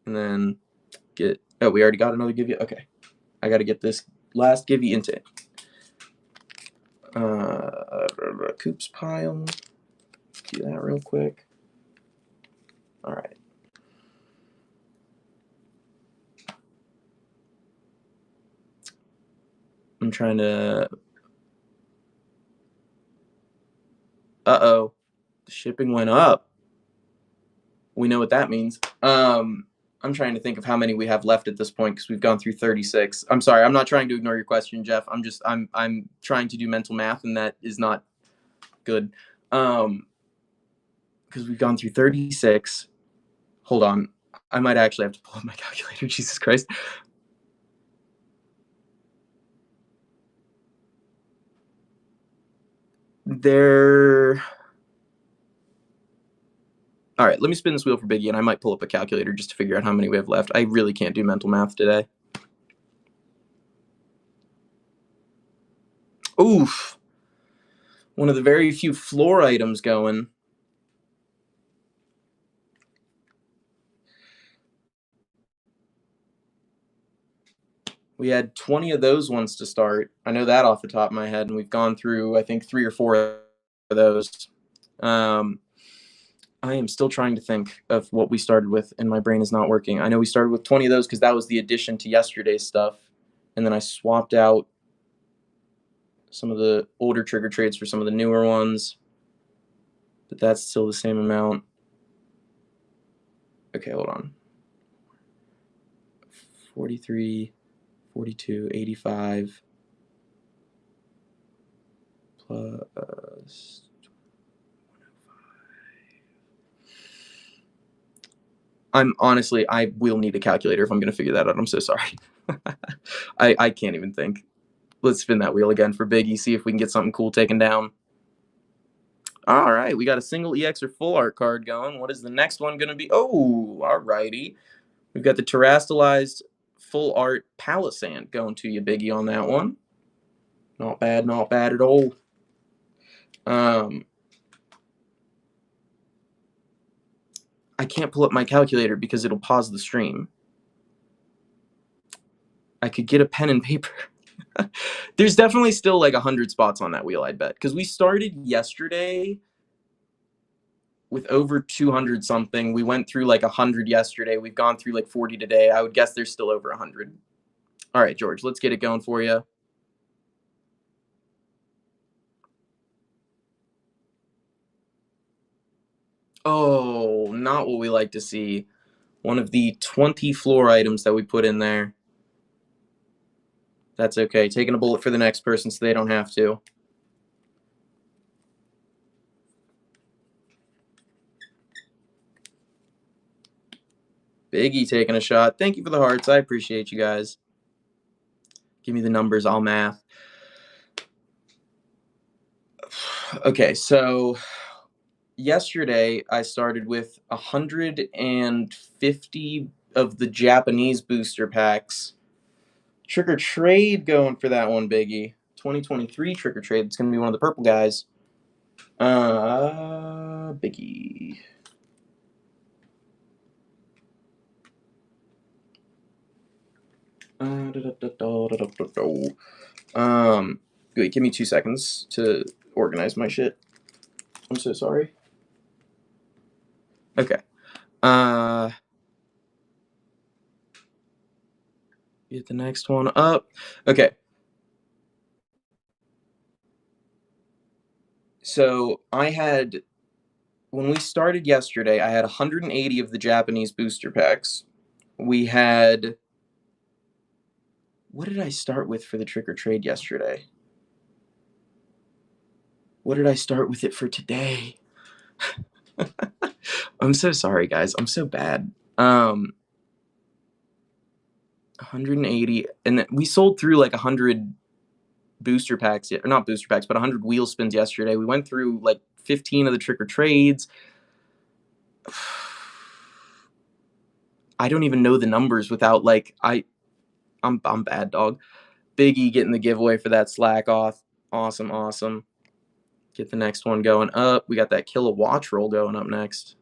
And then get we already got another give you. Okay. I gotta get this last give you into it. Coop's pile. Do that real quick. Alright. I'm trying to uh-oh. The shipping went up. We know what that means. I'm trying to think of how many we have left at this point because we've gone through 36. I'm sorry, I'm not trying to ignore your question, Jeff. I'm trying to do mental math, and that is not good. Because we've gone through 36. Hold on. I might actually have to pull up my calculator. Jesus Christ. There. All right, let me spin this wheel for Biggie, and I might pull up a calculator just to figure out how many we have left. I really can't do mental math today. Oof. One of the very few floor items going. We had 20 of those ones to start. I know that off the top of my head, and we've gone through, I think, 3 or 4 of those. I am still trying to think of what we started with, and my brain is not working. I know we started with 20 of those because that was the addition to yesterday's stuff, and then I swapped out some of the older trigger trades for some of the newer ones, but that's still the same amount. Okay, hold on. 43, 42, 85 plus 105. I will need a calculator if I'm going to figure that out. I'm so sorry. I can't even think. Let's spin that wheel again for Biggie, see if we can get something cool taken down. All right, we got a single EX or full art card going. What is the next one going to be? Oh, all righty. We've got the terastallized full art Palisand going to you, Biggie, on that one. Not bad at all. I can't pull up my calculator because it'll pause the stream. I could get a pen and paper. There's definitely still like 100 spots on that wheel, I'd bet. Because we started yesterday with over 200 something. We went through like 100 yesterday. We've gone through like 40 today. I would guess there's still over 100. All right, George, let's get it going for you. Oh, not what we like to see. One of the 20 floor items that we put in there. That's okay. Taking a bullet for the next person so they don't have to. Biggie taking a shot. Thank you for the hearts. I appreciate you guys. Give me the numbers. I'll math. Okay, so yesterday I started with 150 of the Japanese booster packs. Trick or trade going for that one, Biggie. 2023 trick or trade. It's going to be one of the purple guys. Biggie. Wait, give me 2 seconds to organize my shit. I'm so sorry. Okay. Get the next one up. Okay. So when we started yesterday, I had 180 of the Japanese booster packs. We had, what did I start with for the trick or trade yesterday? What did I start with it for today? I'm so sorry, guys. I'm so bad. 180, and we sold through like 100 booster packs, or not booster packs, but 100 wheel spins yesterday. We went through like 15 of the trick or trades. I don't even know the numbers without like I'm bad, dog. Biggie getting the giveaway for that slack off. Awesome. Get the next one going up. We got that Kill a Watch roll going up next.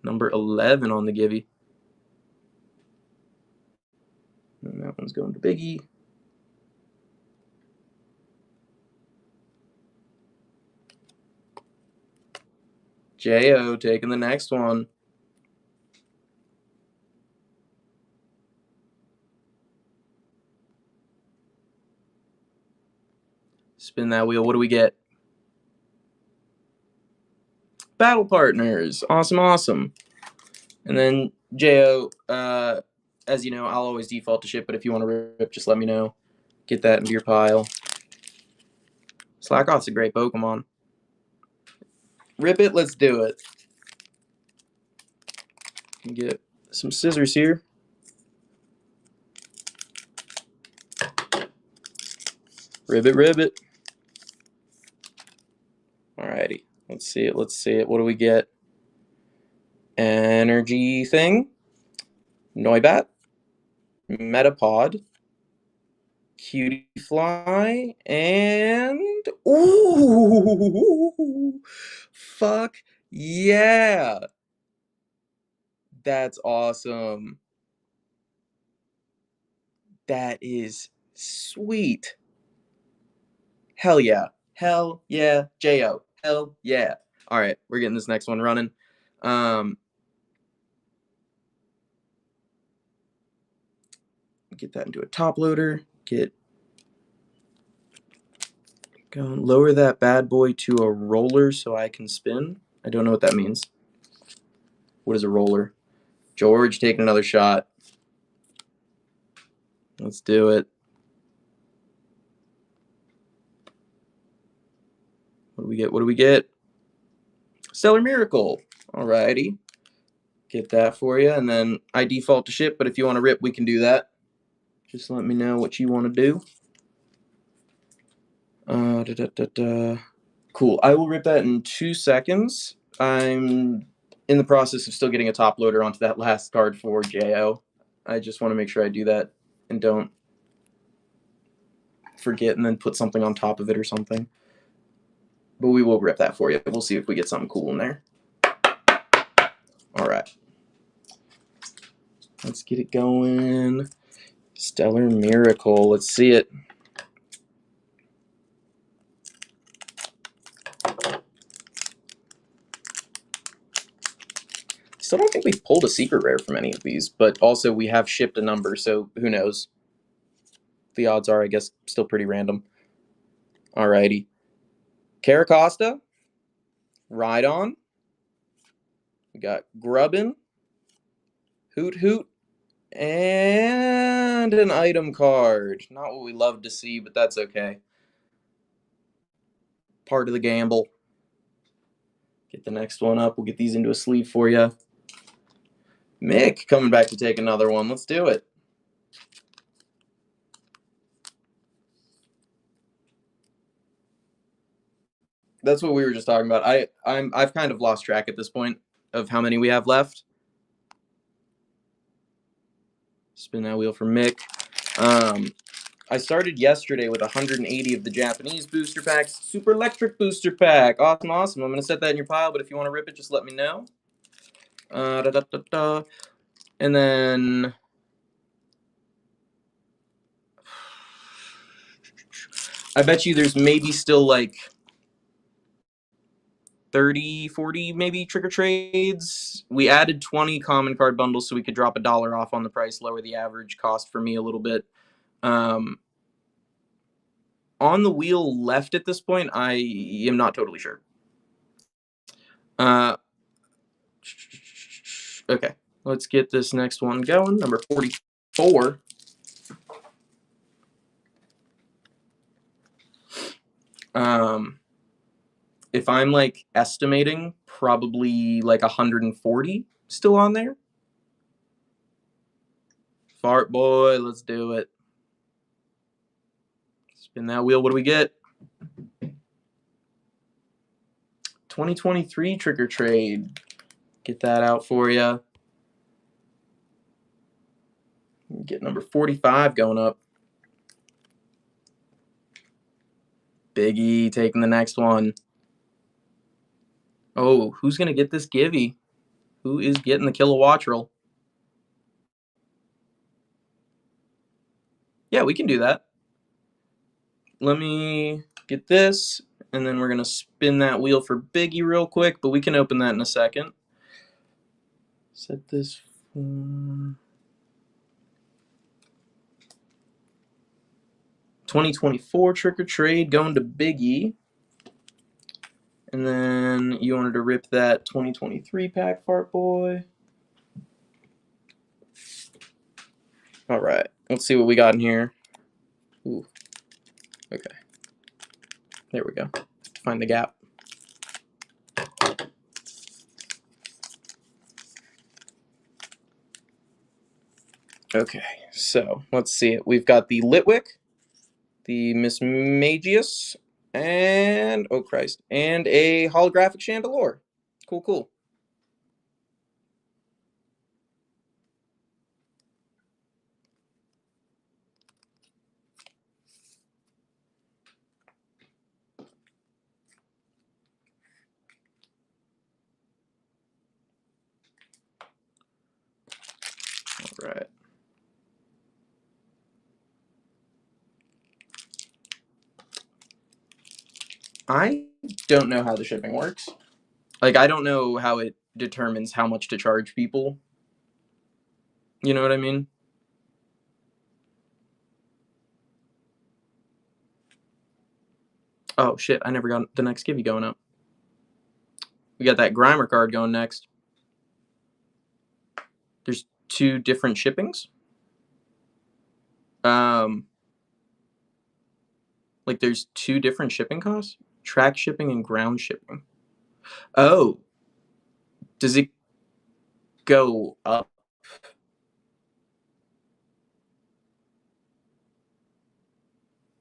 Number 11 on the givey. And that one's going to Biggie. J.O. taking the next one. Spin that wheel. What do we get? Battle Partners. Awesome. And then J.O., as you know, I'll always default to ship, but if you want to rip, just let me know. Get that into your pile. Slackoff's a great Pokemon. Rip it, let's do it. Get some scissors here. Ribbit. Alrighty, let's see it. What do we get? Energy thing. Noibat. Metapod. Cutie Fly. And... ooh! Fuck yeah! That's awesome. That is sweet. Hell yeah. J.O. Hell yeah. All right, we're getting this next one running. Get that into a top loader. Go and lower that bad boy to a roller so I can spin. I don't know what that means. What is a roller? George taking another shot. Let's do it. What do we get? Stellar Miracle. Alrighty. Get that for you. And then I default to ship, but if you want to rip, we can do that. Just let me know what you want to do. Cool. I will rip that in 2 seconds. I'm in the process of still getting a top loader onto that last card for JO. I just want to make sure I do that and don't forget and then put something on top of it or something. But we will rip that for you. We'll see if we get something cool in there. All right. Let's get it going. Stellar Miracle. Let's see it. Still don't think we've pulled a secret rare from any of these, but also we have shipped a number, so who knows? The odds are, I guess, still pretty random. Alrighty. Caracosta. Ride On. We got Grubbin. Hoot Hoot. And an item card. Not what we love to see, but that's okay. Part of the gamble. Get the next one up. We'll get these into a sleeve for you. Mick coming back to take another one. Let's do it. That's what we were just talking about. I've kind of lost track at this point of how many we have left. Spin that wheel for Mick. I started yesterday with 180 of the Japanese booster packs. Super Electric booster pack. Awesome, awesome. I'm going to set that in your pile, but if you want to rip it, just let me know. And then I bet you there's maybe still like 30, 40 maybe trick or trades. We added 20 common card bundles so we could drop $1 off on the price, lower the average cost for me a little bit. On the wheel left at this point, I am not totally sure. Okay, let's get this next one going. Number 44. If I'm like estimating, probably like 140 still on there. Fart boy, let's do it. Spin that wheel. What do we get? 2023 trick or trade. Get that out for you. Get number 45 going up. Biggie taking the next one. Oh, who's going to get this Givey? Who is getting the Kilowattrel? Yeah, we can do that. Let me get this, and then we're going to spin that wheel for Biggie real quick, but we can open that in a second. Set this for 2024 Trick or Trade going to Biggie. And then you wanted to rip that 2023 pack, Fart Boy. All right, let's see what we got in here. Ooh, okay. There we go. Find the gap. Okay, so let's see it. We've got the Litwick, the Miss Magius, and oh Christ, and a holographic Chandelure. Cool, cool. All right. I don't know how the shipping works. Like, I don't know how it determines how much to charge people. You know what I mean? Oh, shit. I never got the next Givey going up. We got that Grimer card going next. There's 2 different shippings. Like, there's 2 different shipping costs? Track shipping and ground shipping. Oh. Does it go up?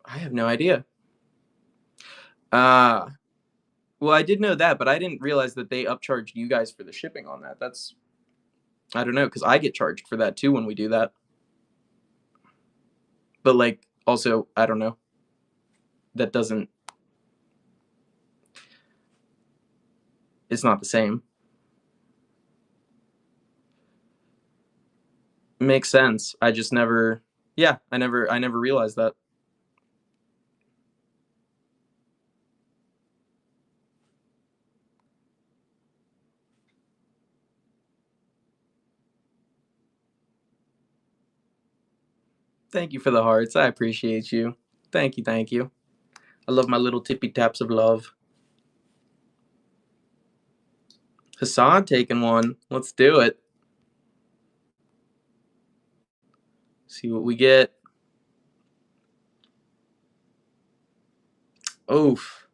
I have no idea. Well, I did know that, but I didn't realize that they upcharged you guys for the shipping on that. That's, I don't know, because I get charged for that too when we do that. But like, also, I don't know. That doesn't. It's not the same. Makes sense. I just never. Yeah, I never realized that. Thank you for the hearts. I appreciate you. Thank you, thank you. I love my little tippy taps of love. Hassan taking one. Let's do it. See what we get. Oof.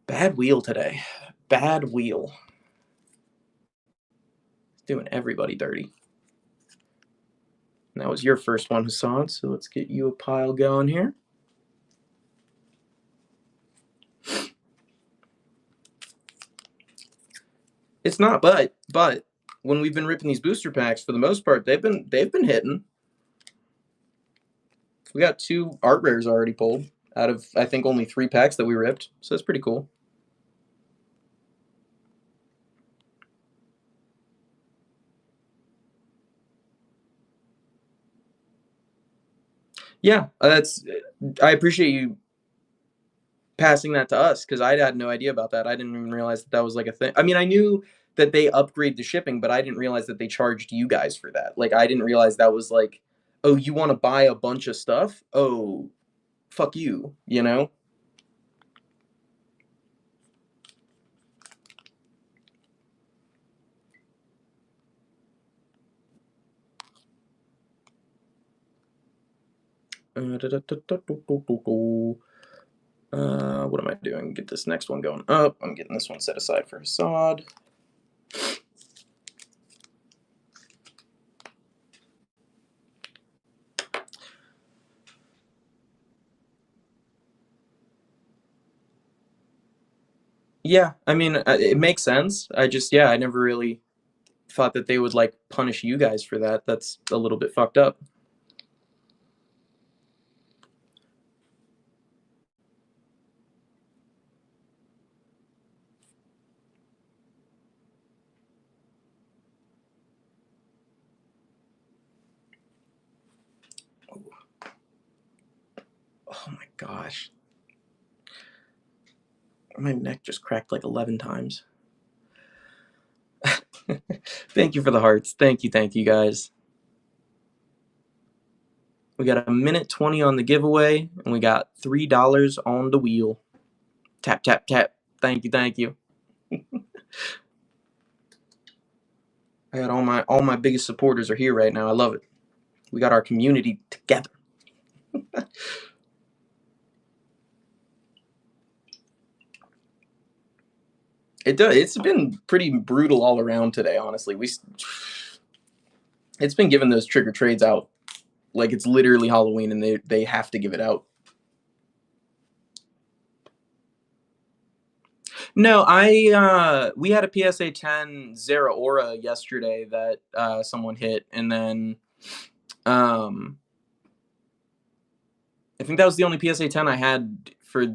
Bad wheel today. Bad wheel. Doing everybody dirty. And that was your first one, Hassan. So let's get you a pile going here. It's not, but when we've been ripping these booster packs, for the most part, they've been hitting. We got 2 art rares already pulled out of, I think, only 3 packs that we ripped. So that's pretty cool. Yeah, I appreciate you passing that to us because I had no idea about that. I didn't even realize that was like a thing. I mean, I knew that they upgrade the shipping, but I didn't realize that they charged you guys for that. Like, I didn't realize that was like, oh, you want to buy a bunch of stuff? Oh, fuck you, you know? What am I doing? Get this next one going up. I'm getting this one set aside for Hassad. Yeah, I mean, it makes sense. I never really thought that they would like punish you guys for that. That's a little bit fucked up. Oh my gosh. My neck just cracked like 11 times. Thank you for the hearts. Thank you guys. We got a minute 20 on the giveaway, and we got $3 on the wheel. Tap, tap, tap. Thank you. I got all my biggest supporters are here right now. I love it. We got our community together. It does. It's been pretty brutal all around today, honestly. It's been giving those trick or trades out like it's literally Halloween, and they have to give it out. No, we had a PSA 10 Zera Aura yesterday that someone hit, and then I think that was the only PSA 10 I had for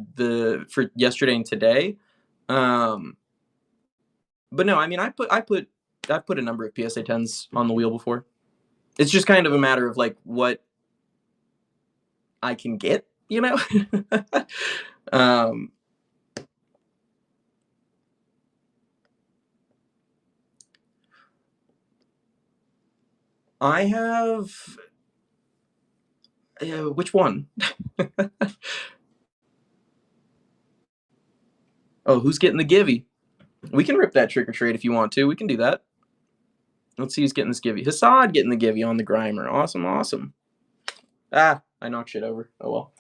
yesterday and today. But no, I mean, I've put a number of PSA 10s on the wheel before. It's just kind of a matter of like what I can get, you know. I have which one? Oh, who's getting the givey? We can rip that trick or trade if you want to. We can do that. Let's see who's getting this givey. Hassad getting the givey on the Grimer. Awesome. Ah, I knocked shit over. Oh well.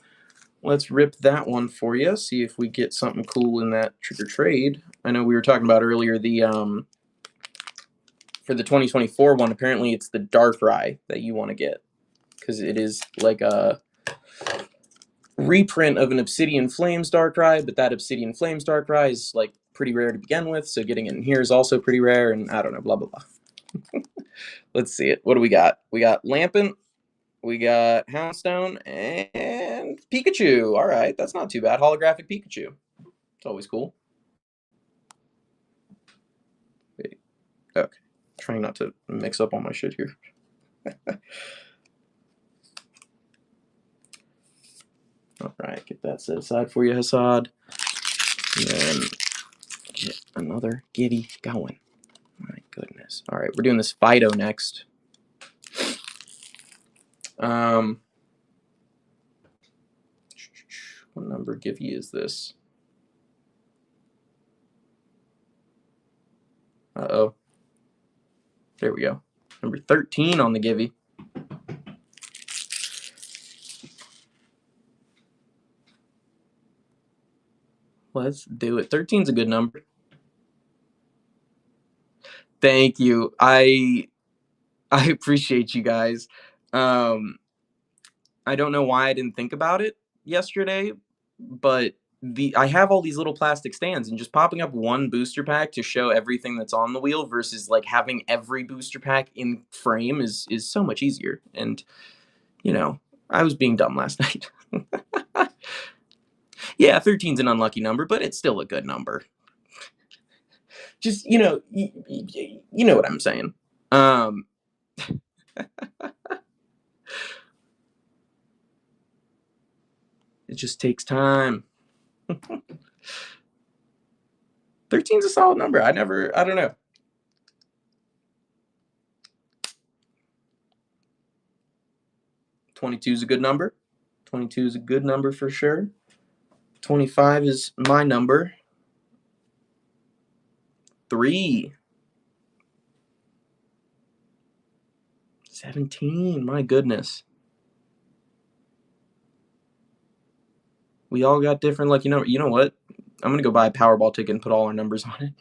Let's rip that one for you. See if we get something cool in that trick or trade. I know we were talking about earlier the for the 2024 one. Apparently, it's the Dark Rye that you want to get because it is like a reprint of an Obsidian Flames Darkrai, but that Obsidian Flames Darkrai is like pretty rare to begin with, so getting it in here is also pretty rare, and I don't know, blah blah blah. Let's see it. What do we got? We got Lampent, we got Houndstone, and Pikachu. All right, that's not too bad. Holographic Pikachu. It's always cool. Wait. Okay. Trying not to mix up all my shit here. All right, get that set aside for you, Hassad. And then get another Gibby going. My goodness. All right, we're doing this Fido next. What number Gibby is this? Uh-oh. There we go. Number 13 on the Gibby. Let's do it. 13's a good number. Thank you. I appreciate you guys. I don't know why I didn't think about it yesterday, but I have all these little plastic stands, and just popping up one booster pack to show everything that's on the wheel versus like having every booster pack in frame is so much easier. And you know, I was being dumb last night. Yeah, 13's an unlucky number, but it's still a good number. Just you know what I'm saying. It just takes time. 13's a solid number. I don't know. $22 is a good number. 22 is a good number for sure. 25 is my number. 3. 17, my goodness. We all got different lucky numbers. You know what? I'm going to go buy a Powerball ticket and put all our numbers on it.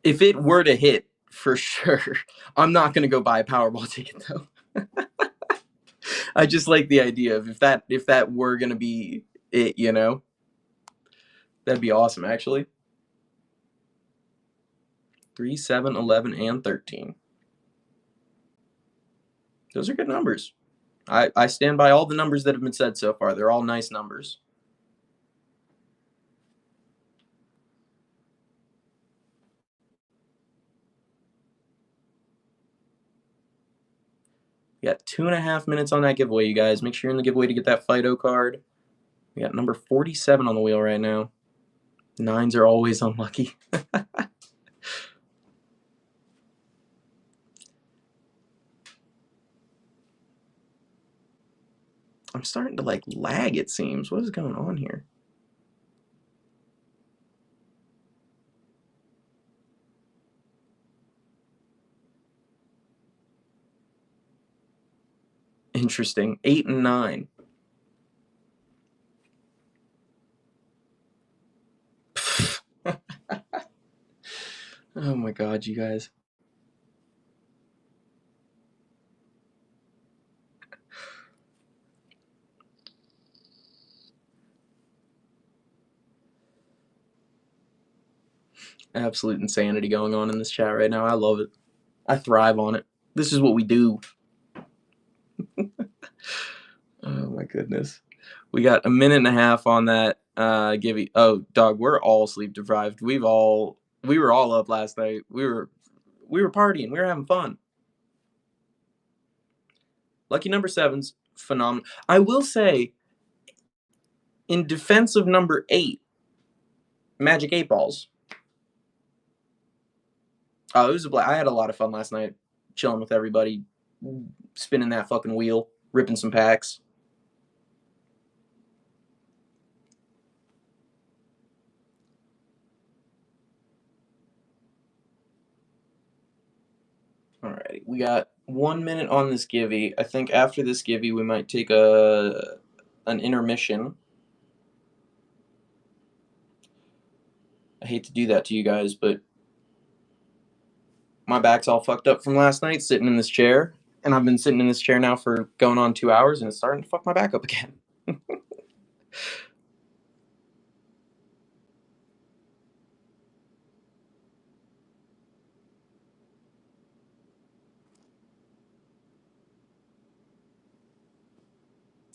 If it were to hit, for sure. I'm not going to go buy a Powerball ticket, though. I just like the idea of if that were going to be it, you know? That'd be awesome, actually. 3, 7, 11, and 13. Those are good numbers. I stand by all the numbers that have been said so far. They're all nice numbers. We got 2.5 minutes on that giveaway, you guys. Make sure you're in the giveaway to get that Fido card. We got number 47 on the wheel right now. 9s are always unlucky. I'm starting to like lag, it seems. What is going on here? Interesting. 8 and 9. Oh my god, you guys. Absolute insanity going on in this chat right now. I love it. I thrive on it. This is what we do. Oh my goodness. We got a minute and a half on that Gibby. Oh, dog, we're all sleep deprived. We were all up last night. We were partying. We were having fun. Lucky number 7's phenomenal. I will say, in defense of number 8, Magic 8 Balls. Oh, it was a blast. I had a lot of fun last night, chilling with everybody, spinning that fucking wheel, ripping some packs. Alrighty, we got 1 minute on this Gibby. I think after this Gibby, we might take an intermission. I hate to do that to you guys, but my back's all fucked up from last night sitting in this chair, and I've been sitting in this chair now for going on 2 hours, and it's starting to fuck my back up again.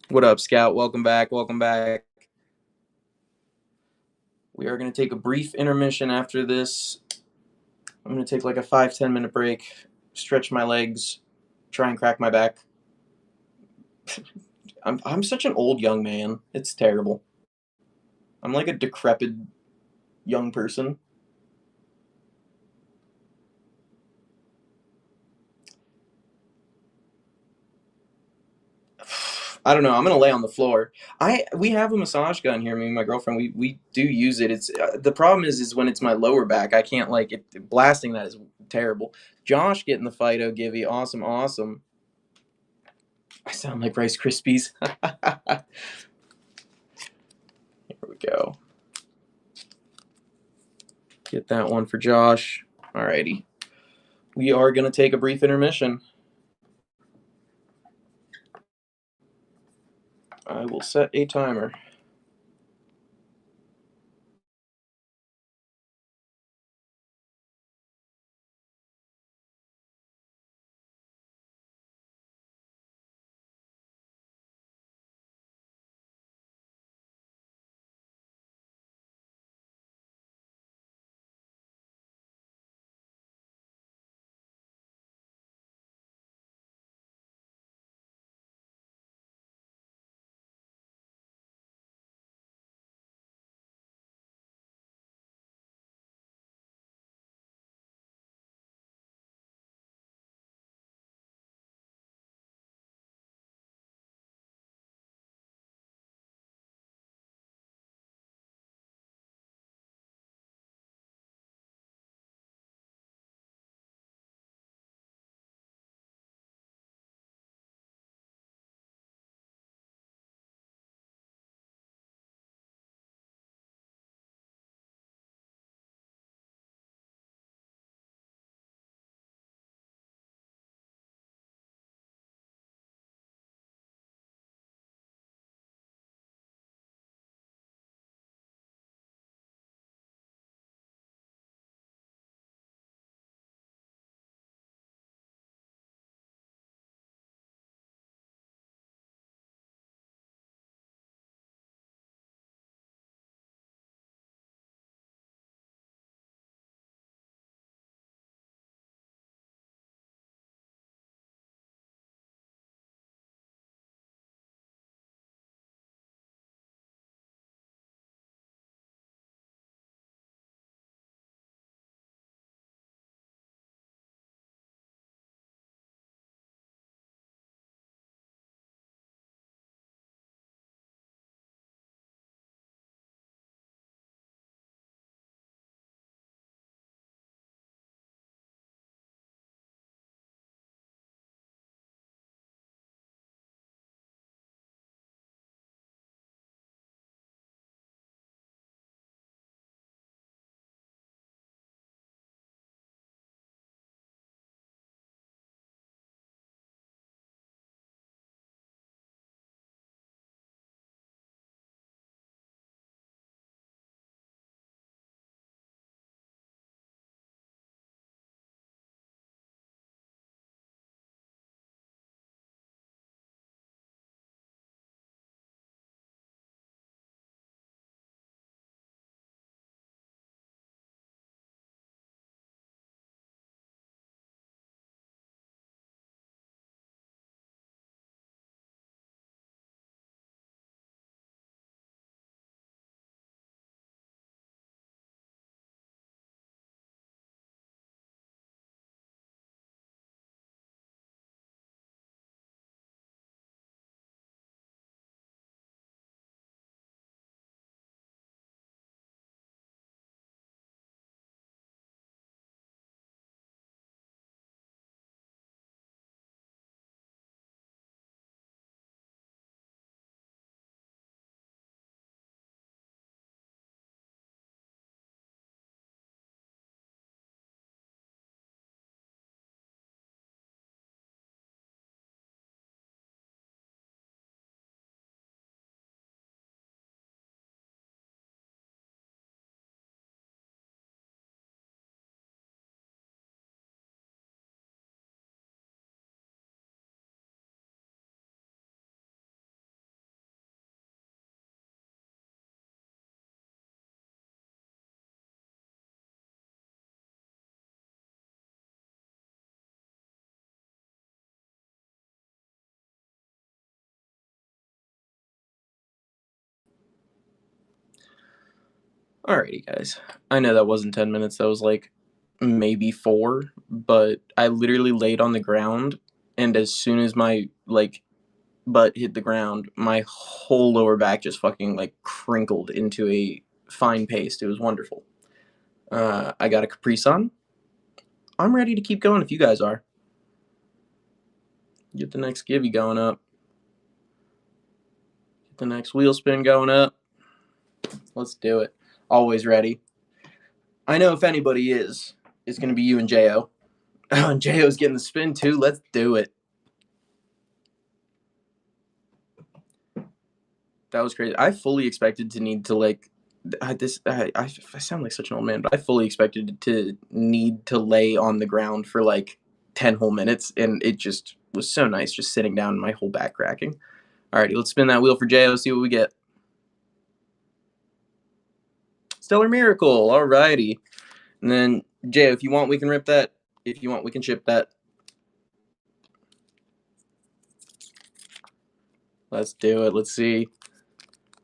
What up, Scout? Welcome back. Welcome back. We are going to take a brief intermission after this. I'm going to take like a 5-10 minute break, stretch my legs, try and crack my back. I'm such an old young man. It's terrible. I'm like a decrepit young person. I don't know. I'm gonna lay on the floor. We have a massage gun here. Me and my girlfriend. We do use it. It's the problem is when it's my lower back. I can't like it. Blasting that is terrible. Josh getting the Fido Givey. Awesome, awesome. I sound like Rice Krispies. Here we go. Get that one for Josh. Alrighty. We are gonna take a brief intermission. I will set a timer. Alrighty, guys. I know that wasn't 10 minutes. That was like maybe 4, but I literally laid on the ground, and as soon as my like butt hit the ground, my whole lower back just fucking like crinkled into a fine paste. It was wonderful. I got a Capri Sun. I'm ready to keep going if you guys are. Get the next givey going up. Get the next wheel spin going up. Let's do it. Always ready. I know if anybody is, it's going to be you and Jo. Oh, and Jo's getting the spin too. Let's do it. That was crazy. I fully expected to need to like I sound like such an old man, but I fully expected to need to lay on the ground for like 10 whole minutes, and it just was so nice just sitting down and my whole back cracking. Alrighty, let's spin that wheel for Jo, see what we get. Stellar Miracle, alrighty. And then, Jo, if you want, we can rip that. If you want, we can ship that. Let's do it. Let's see.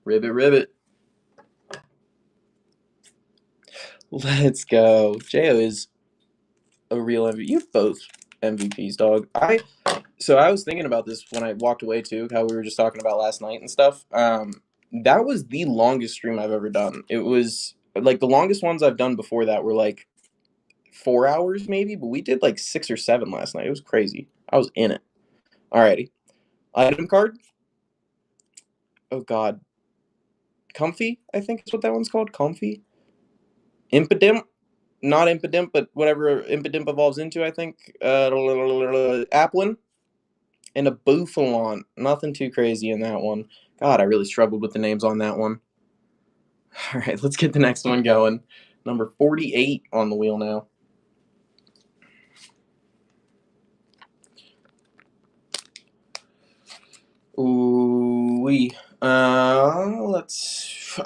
Ribbit, ribbit. Let's go. Jo is a real MVP. You both MVPs, dog. So I was thinking about this when I walked away too, how we were just talking about last night and stuff. That was the longest stream I've ever done. It was like the longest ones I've done before that were like 4 hours maybe, but we did like 6 or 7 last night. It was crazy. I was in it. Alrighty. Item card. Oh god. Comfy, I think is what that one's called. Comfy. Impidimp. Not Impidimp, but whatever Impidimp evolves into, I think. Applin. And a Bouffalon. Nothing too crazy in that one. God, I really struggled with the names on that one. All right, let's get the next one going. Number 48 on the wheel now. Ooh-wee. I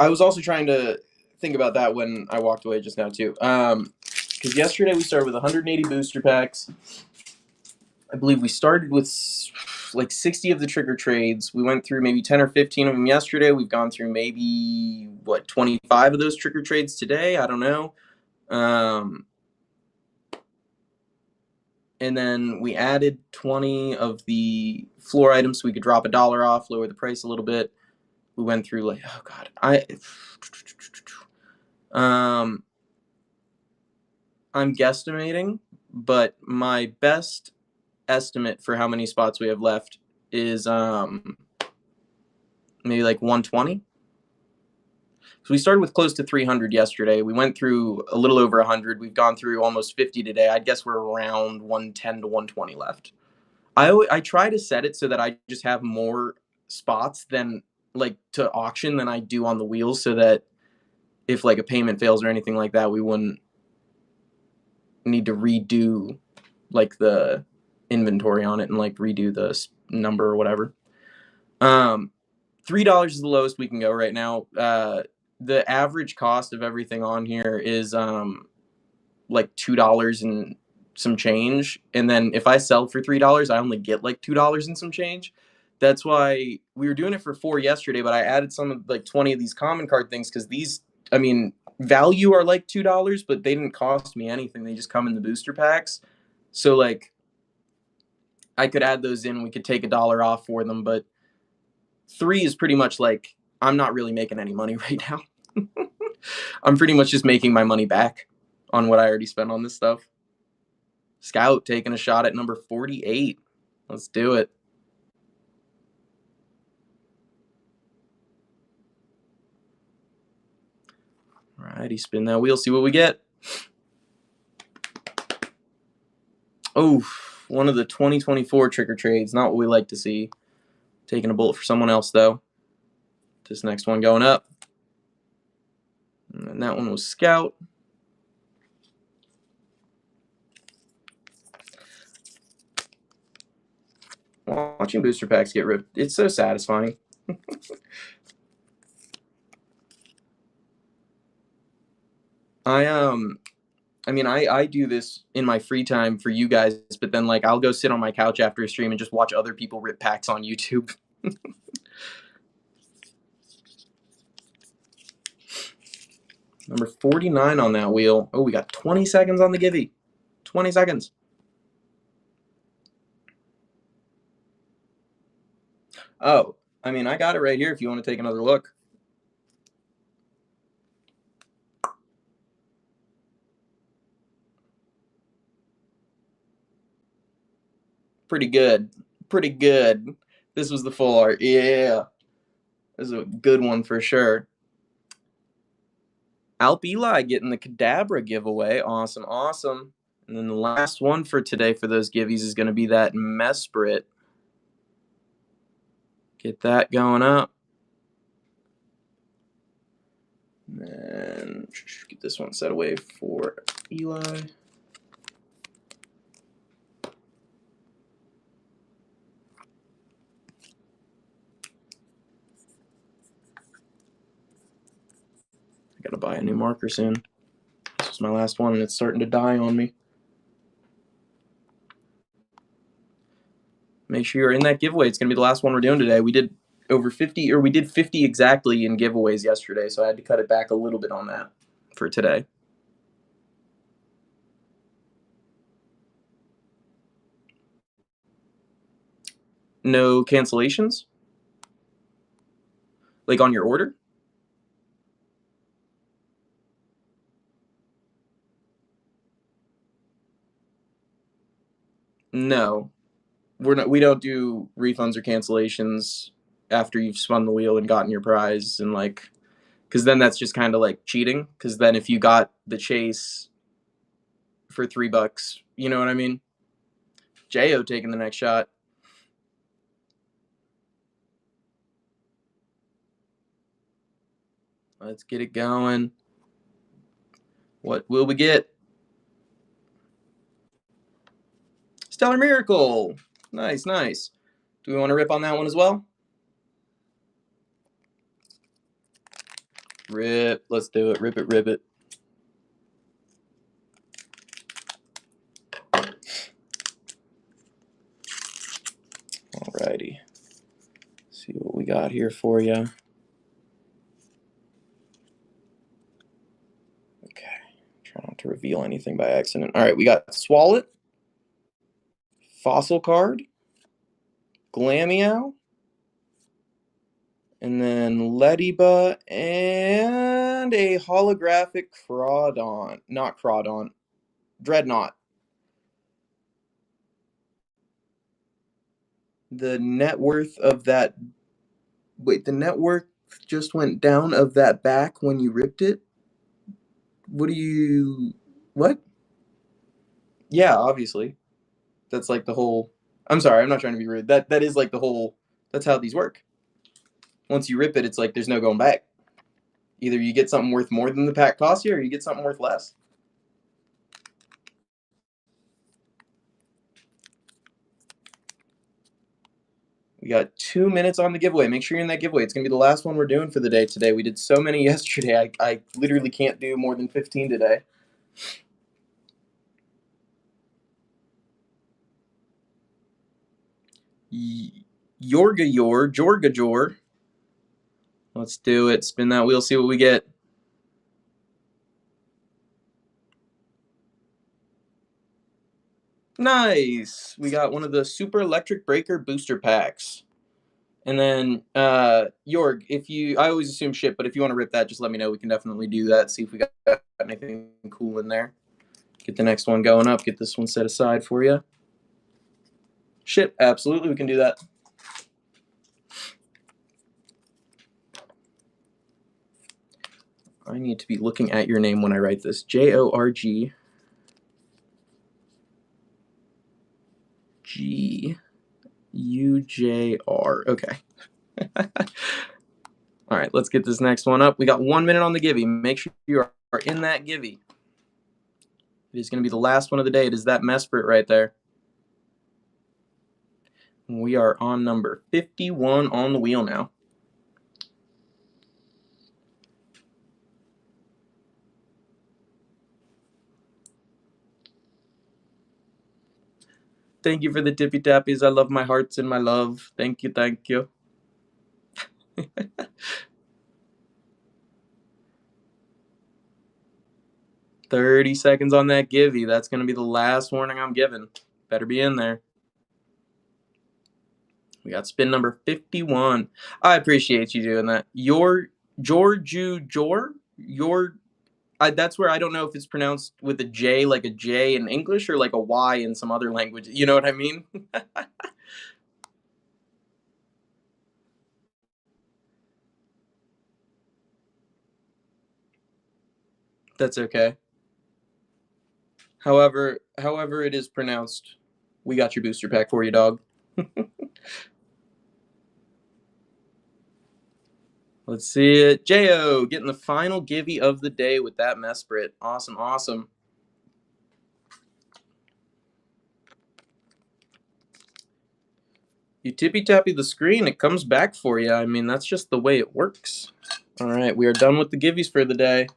was also trying to think about that when I walked away just now, too. Because yesterday we started with 180 booster packs. I believe we started with like 60 of the trigger trades. We went through maybe 10 or 15 of them yesterday. We've gone through maybe, 25 of those trigger trades today? I don't know. And then we added 20 of the floor items so we could drop $1 off, lower the price a little bit. We went through like, oh god, I'm guesstimating, but my best estimate for how many spots we have left is maybe like 120. So we started with close to 300 yesterday. We went through a little over 100. We've gone through almost 50 today. I guess we're around 110 to 120 left. I try to set it so that I just have more spots than like to auction than I do on the wheels, so that if like a payment fails or anything like that, we wouldn't need to redo like the inventory on it and like redo the number or whatever. $3 is the lowest we can go right now. The average cost of everything on here is like $2 and some change, and then if I sell for $3, I only get like $2 and some change. That's why we were doing it for 4 yesterday, but I added some of like 20 of these common card things because these, I mean, value are like $2, but they didn't cost me anything. They just come in the booster packs. So like I could add those in, we could take $1 off for them, but 3 is pretty much like I'm not really making any money right now. I'm pretty much just making my money back on what I already spent on this stuff. Scout taking a shot at number 48. Let's do it. Alrighty, spin that wheel, see what we get. Oh, one of the 2024 trigger trades. Not what we like to see. Taking a bullet for someone else, though. This next one going up. And that one was Scout. Watching booster packs get ripped, it's so satisfying. I do this in my free time for you guys, but then like I'll go sit on my couch after a stream and just watch other people rip packs on YouTube. Number 49 on that wheel. Oh, we got 20 seconds on the givey. 20 seconds. Oh, I mean, I got it right here if you want to take another look. Pretty good. Pretty good. This was the full art. Yeah. This is a good one for sure. Alp Eli getting the Kadabra giveaway. Awesome, awesome. And then the last one for today for those givvies is going to be that Mesprit. Get that going up. And get this one set away for Eli. I gotta buy a new marker soon. This was my last one and it's starting to die on me. Make sure you're in that giveaway. It's gonna be the last one we're doing today. We did over 50, or we did 50 exactly in giveaways yesterday, so I had to cut it back a little bit on that for today. No cancellations? Like on your order? No. We don't do refunds or cancellations after you've spun the wheel and gotten your prize, and like, because then that's just kind of like cheating, because then if you got the chase for $3, you know what I mean? Jo taking the next shot. Let's get it going. What will we get? Stellar Miracle. Nice, nice. Do we want to rip on that one as well? Rip. Let's do it. Rip it, rip it. Alrighty. See what we got here for you. Okay. Try not to reveal anything by accident. All right, we got Swallet, Fossil Card, Glameow, and then Lediba, and a holographic Crawdon. Not Crawdon. Dreadnought. The net worth of that... Wait, the net worth just went down of that back when you ripped it? What do you... What? Yeah, obviously. That's like the whole... I'm sorry, I'm not trying to be rude. That is like the whole... That's how these work. Once you rip it, it's like there's no going back. Either you get something worth more than the pack cost you, or you get something worth less. We got 2 minutes on the giveaway. Make sure you're in that giveaway. It's going to be the last one we're doing for the day today. We did so many yesterday. I literally can't do more than 15 today. Jorgajor. Let's do it. Spin that wheel, see what we get. Nice. We got one of the Super Electric Breaker booster packs. And then, Jorg, if you... I always assume ship, but if you want to rip that, just let me know. We can definitely do that. See if we got anything cool in there. Get the next one going up. Get this one set aside for you. Ship, absolutely. We can do that. I need to be looking at your name when I write this. Jorg. G-U-J-R. Okay. All right, let's get this next one up. We got 1 minute on the givey. Make sure you are in that givey. It is going to be the last one of the day. It is that Mesprit right there. We are on number 51 on the wheel now. Thank you for the tippy tappies. I love my hearts and my love. Thank you, thank you. 30 seconds on that givey. That's going to be the last warning I'm giving. Better be in there. We got spin number 51. I appreciate you doing that. Your that's where I don't know if it's pronounced with a J, like a J in English, or like a Y in some other language. You know what I mean? That's okay. However it is pronounced, we got your booster pack for you, dog. Let's see it. Jo getting the final givey of the day with that Mesprit. Awesome, awesome. You tippy tappy the screen, it comes back for you. I mean, that's just the way it works. All right, we are done with the givvies for the day.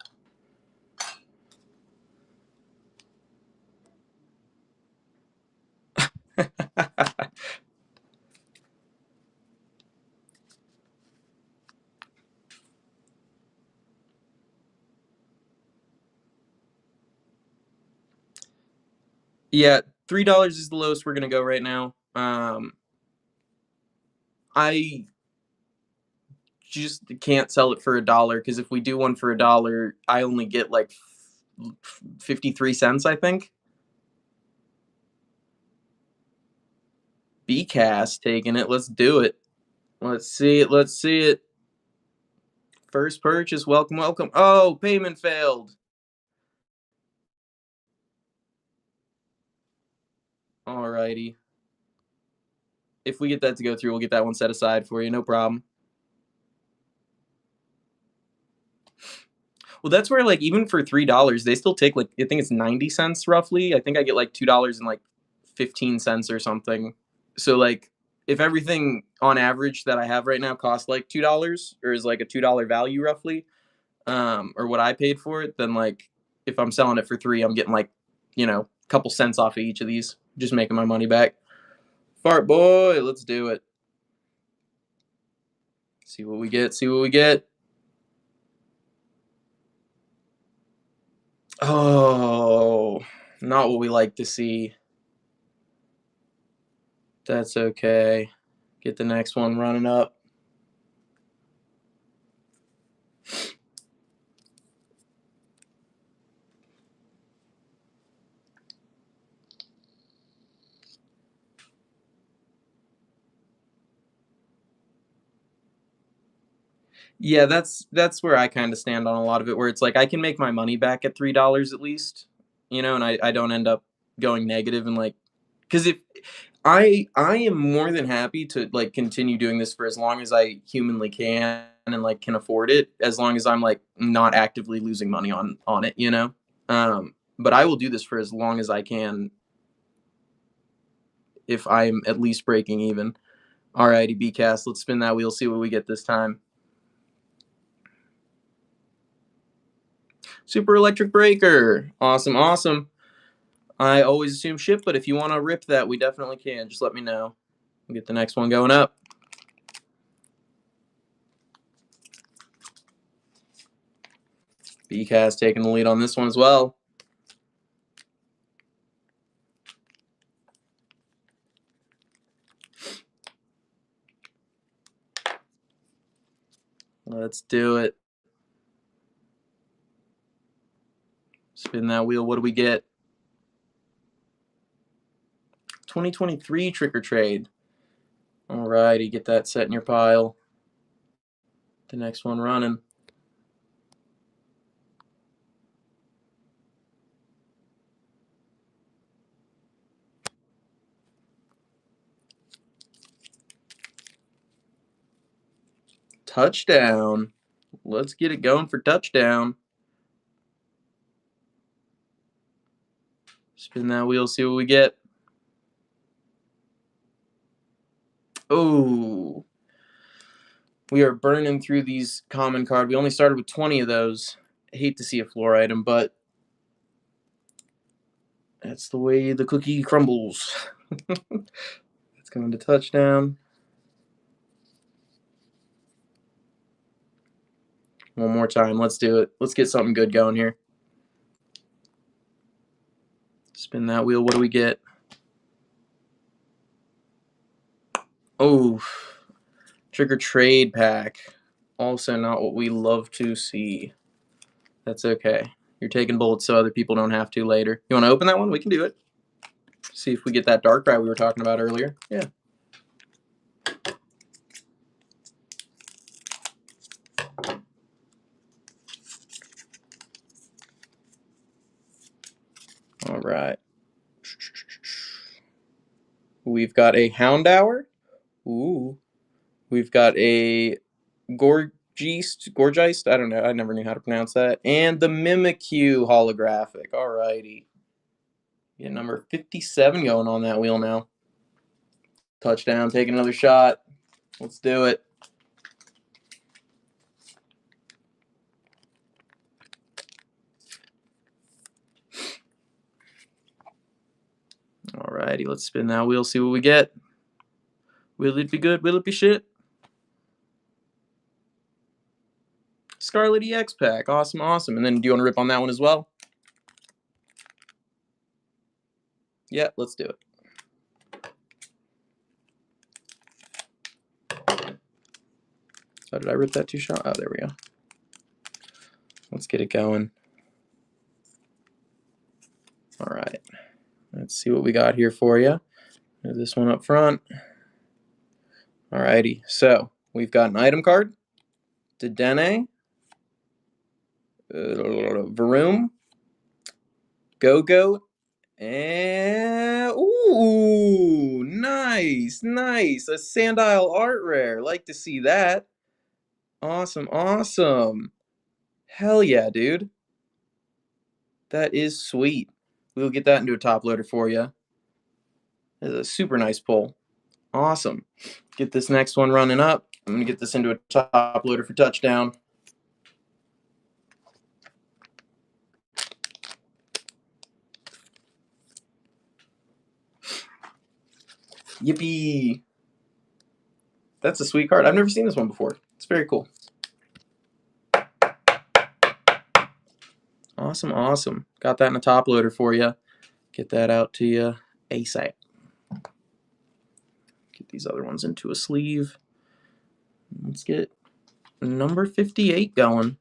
Yeah, $3 is the lowest we're gonna go right now. I just can't sell it for $1 because if we do one for $1, I only get like 53 cents, I think. BCAS taking it. Let's do it. Let's see it. Let's see it. First purchase. Welcome, welcome. Oh, payment failed. Alrighty. If we get that to go through, we'll get that one set aside for you. No problem. Well, that's where like even for $3, they still take like I think it's 90 cents roughly. I think I get like $2 and like 15 cents or something. So like if everything on average that I have right now costs like $2 or is like a $2 value roughly, or what I paid for it, then like if I'm selling it for 3, I'm getting like, a couple cents off of each of these, just making my money back. Fart boy, let's do it. See what we get. See what we get. Oh, not what we like to see. That's okay. Get the next one running up. Yeah, that's where I kind of stand on a lot of it, where it's like I can make my money back at $3 at least, and I don't end up going negative and like, because if I am more than happy to like continue doing this for as long as I humanly can and like can afford it, as long as I'm like not actively losing money on it. But I will do this for as long as I can if I'm at least breaking even. Alrighty, BCast, let's spin that wheel, see what we get this time. Super Electric Breaker. Awesome, awesome. I always assume ship, but if you want to rip that, we definitely can. Just let me know. We'll get the next one going up. BCast taking the lead on this one as well. Let's do it. Spin that wheel. What do we get? 2023 Trick or Trade. Alrighty, get that set in your pile. The next one running. Touchdown. Let's get it going for touchdown. Spin that wheel, see what we get. Oh, we are burning through these common card. We only started with 20 of those. I hate to see a floor item, but that's the way the cookie crumbles. It's going to touchdown. One more time. Let's do it. Let's get something good going here. Spin that wheel. What do we get? Oh, Trigger Trade Pack. Also not what we love to see. That's okay. You're taking bullets so other people don't have to later. You want to open that one? We can do it. See if we get that dark rat we were talking about earlier. Yeah. All right. We've got a Houndour. Ooh. We've got a Gorgeist. I don't know. I never knew how to pronounce that. And the Mimikyu holographic. Alrighty. Yeah, number 57 going on that wheel now. Touchdown. Take another shot. Let's do it. Alrighty. Let's spin that wheel. See what we get. Will it be good? Will it be shit? Scarlet EX pack. Awesome, awesome. And then do you want to rip on that one as well? Yeah, let's do it. Oh, did I rip that 2-shot? Oh, there we go. Let's get it going. All right. Let's see what we got here for you. Move this one up front. All righty. So we've got an item card. Dedenne. Varoom. Go-Go. And ooh, nice, nice. A Sandile art rare. Like to see that. Awesome, awesome. Hell yeah, dude. That is sweet. We'll get that into a top loader for you. That's a super nice pull. Awesome. Get this next one running up. I'm going to get this into a top loader for touchdown. Yippee. That's a sweet card. I've never seen this one before. It's very cool. Awesome, awesome. Got that in a top loader for you. Get that out to you ASAP. Get these other ones into a sleeve. Let's get number 58 going.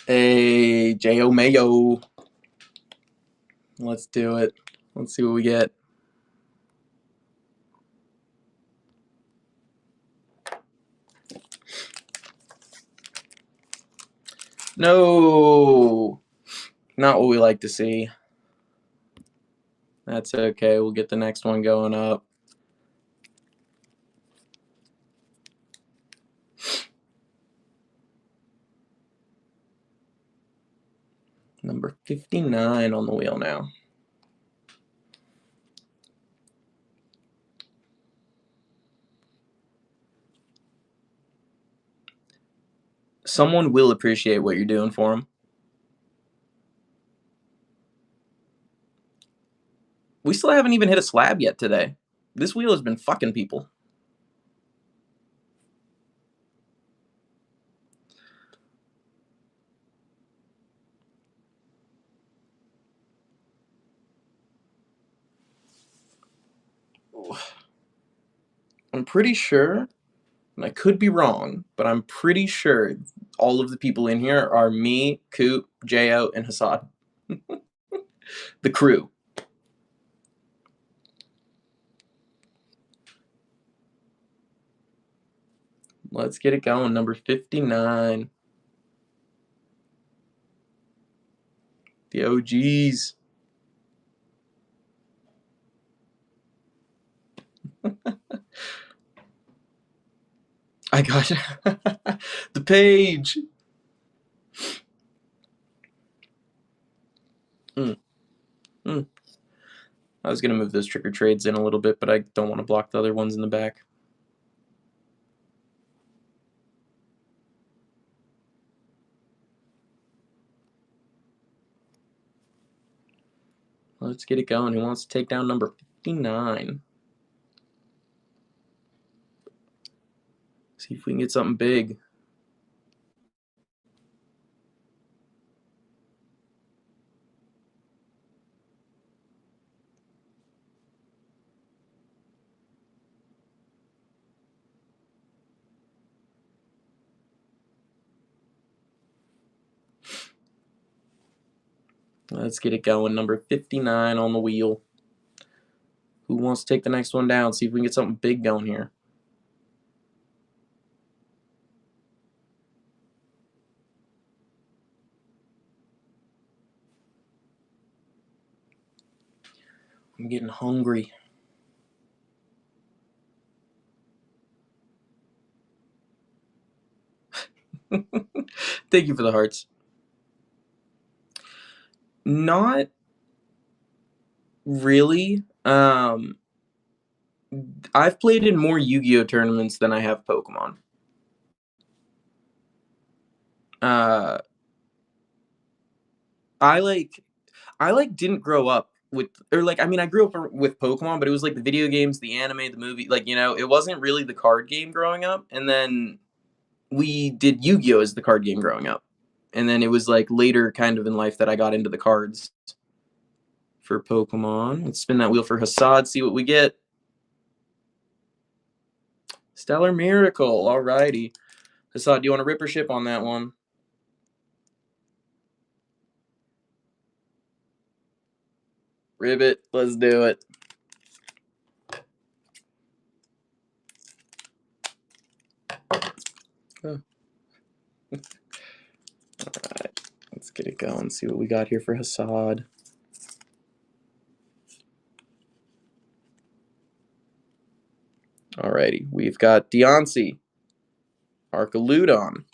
Hey, J.O. Mayo. Let's do it. Let's see what we get. No, not what we like to see. That's okay. We'll get the next one going up. Number 59 on the wheel now. Someone will appreciate what you're doing for them. We still haven't even hit a slab yet today. This wheel has been fucking people. I'm pretty sure, and I could be wrong, but I'm pretty sure all of the people in here are me, Coop, J.O., and Hassad. The crew. Let's get it going. Number 59. The OGs. I got you. The page. I was going to move those trick or trades in a little bit, but I don't want to block the other ones in the back. Let's get it going. Who wants to take down number 59? See if we can get something big. Let's get it going. Number 59 on the wheel. Who wants to take the next one down? See if we can get something big going here. I'm getting hungry. Thank you for the hearts. Not really. I've played in more Yu-Gi-Oh tournaments than I have Pokemon. I didn't grow up with, or like, I mean, I grew up with Pokemon, but it was like the video games, the anime, the movie, like, it wasn't really the card game growing up. And then we did Yu-Gi-Oh as the card game growing up. And then it was like later kind of in life that I got into the cards for Pokemon. Let's spin that wheel for Hassad, see what we get. Stellar Miracle, alrighty. Hassad, do you want to rip or ship on that one? Ribbit, let's do it. Oh. Alright, let's get it going, see what we got here for Hassad. Alrighty, we've got Deontay, Archaludon,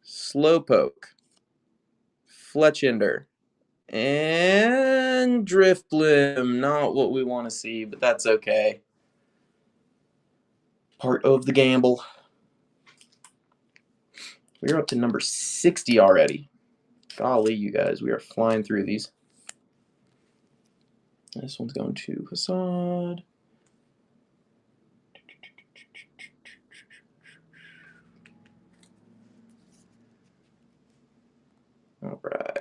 Slowpoke, Fletchinder, and Drifblim. Not what we want to see, but that's okay. Part of the gamble. We're up to number 60 already. Golly, you guys, we are flying through these. This one's going to Hassad. All right.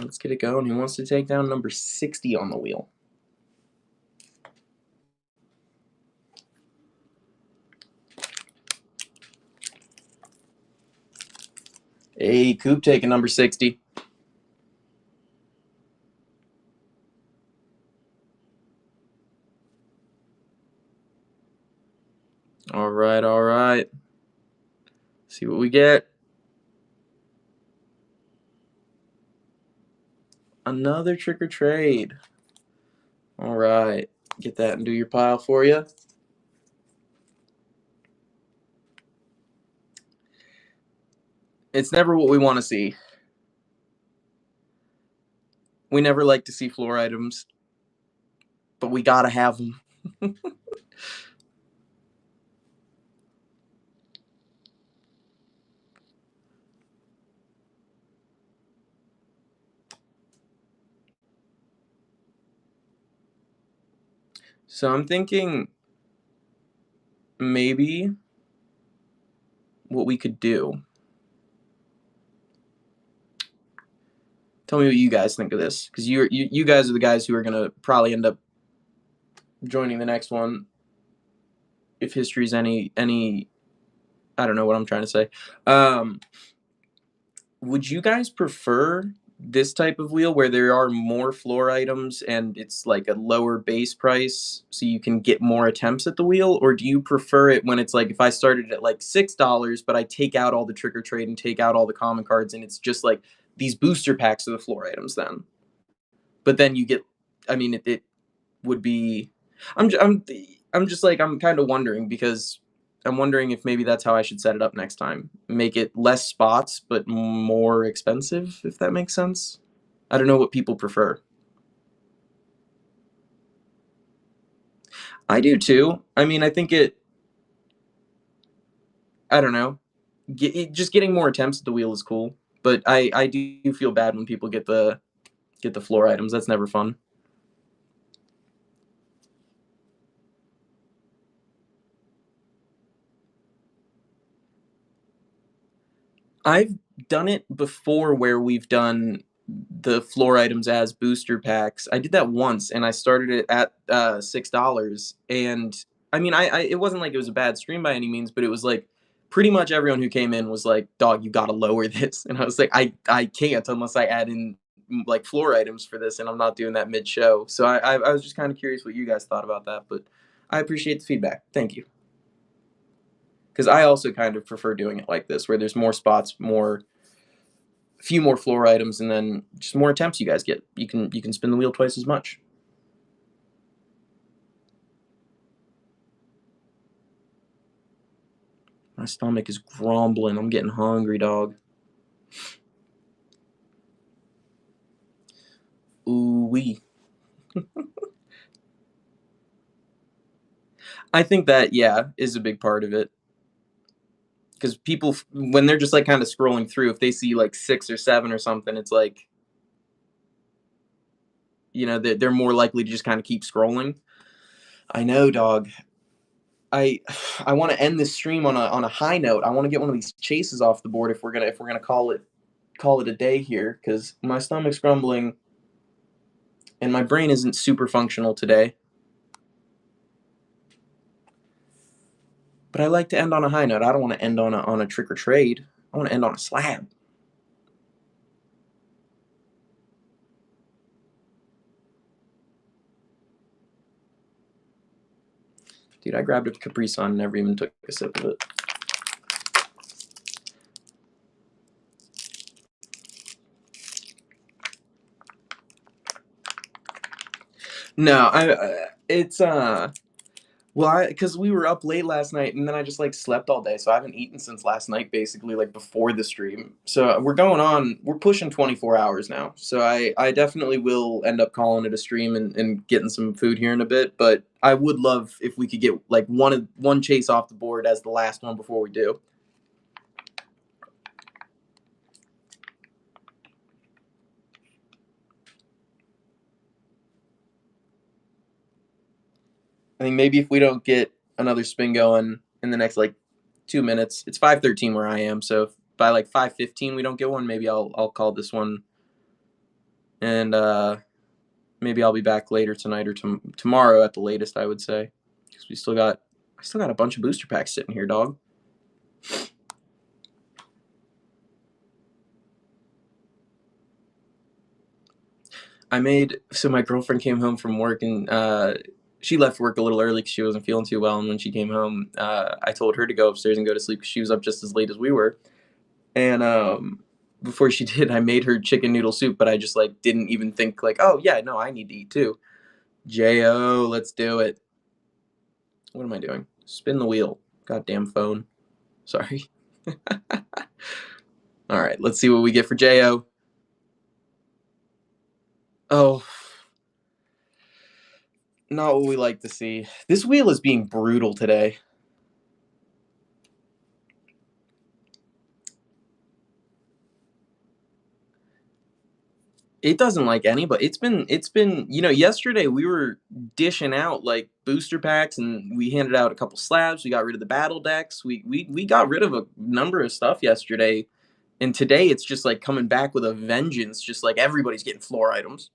Let's get it going. Who wants to take down number 60 on the wheel? Hey, Coop taking number 60. All right, all right. See what we get. Another trick or trade. All right. Get that and do your pile for you. It's never what we want to see. We never like to see floor items, but we gotta have them. So I'm thinking maybe what we could do. Tell me what you guys think of this, because you guys are the guys who are gonna probably end up joining the next one. If history's any, I don't know what I'm trying to say. Would you guys prefer this type of wheel where there are more floor items and it's like a lower base price so you can get more attempts at the wheel? Or do you prefer it when it's like, if I started at like $6, but I take out all the trick or trade and take out all the common cards and it's just like these booster packs of the floor items then? But then you get I mean, it would be. I'm just like I'm kind of wondering because I'm wondering if maybe that's how I should set it up next time. Make it less spots but more expensive, if that makes sense. I don't know what people prefer. I do too. I mean, I think it. I don't know. Just getting more attempts at the wheel is cool, but I do feel bad when people get the floor items. That's never fun. I've done it before where we've done the floor items as booster packs. I did that once and I started it at $6. And I mean, it wasn't like it was a bad stream by any means, but it was like pretty much everyone who came in was like, "Dog, you got to lower this." And I was like, I can't unless I add in like floor items for this, and I'm not doing that mid show. So I was just kind of curious what you guys thought about that, but I appreciate the feedback. Thank you. Because I also kind of prefer doing it like this, where there's more spots, a few more floor items, and then just more attempts you guys get. You can spin the wheel twice as much. My stomach is grumbling. I'm getting hungry, dog. Ooh wee. I think that yeah is a big part of it because people when they're just like kind of scrolling through, if they see like 6 or 7 or something, it's like they're more likely to just kind of keep scrolling. I know, dog. I I want to end this stream on a high note. I want to get one of these chases off the board if we're gonna call it a day here because my stomach's grumbling and my brain isn't super functional today. But I like to end on a high note. I don't want to end on a trick or trade. I want to end on a slab. Dude, I grabbed a Capri Sun and never even took a sip of it. No, it's well, because we were up late last night and then I just like slept all day, so I haven't eaten since last night, basically like before the stream. So we're pushing 24 hours now. So I definitely will end up calling it a stream and getting some food here in a bit. But I would love if we could get like one chase off the board as the last one before we do. I think maybe if we don't get another spin going in the next like 2 minutes, it's 5:13 where I am. So if by like 5:15 we don't get one, maybe I'll call this one, and maybe I'll be back later tonight or tomorrow at the latest. I would say because I still got a bunch of booster packs sitting here, dog. So my girlfriend came home from work and she left work a little early because she wasn't feeling too well. And when she came home, I told her to go upstairs and go to sleep because she was up just as late as we were. And before she did, I made her chicken noodle soup, but I just like didn't even think like, oh yeah, no, I need to eat too. Jo, let's do it. What am I doing? Spin the wheel. Goddamn phone. Sorry. All right, let's see what we get for Jo. Oh, not what we like to see. This wheel is being brutal today. It doesn't like anybody. It's been yesterday we were dishing out like booster packs and we handed out a couple slabs. We got rid of the battle decks. We got rid of a number of stuff yesterday. And today it's just like coming back with a vengeance, just like everybody's getting floor items.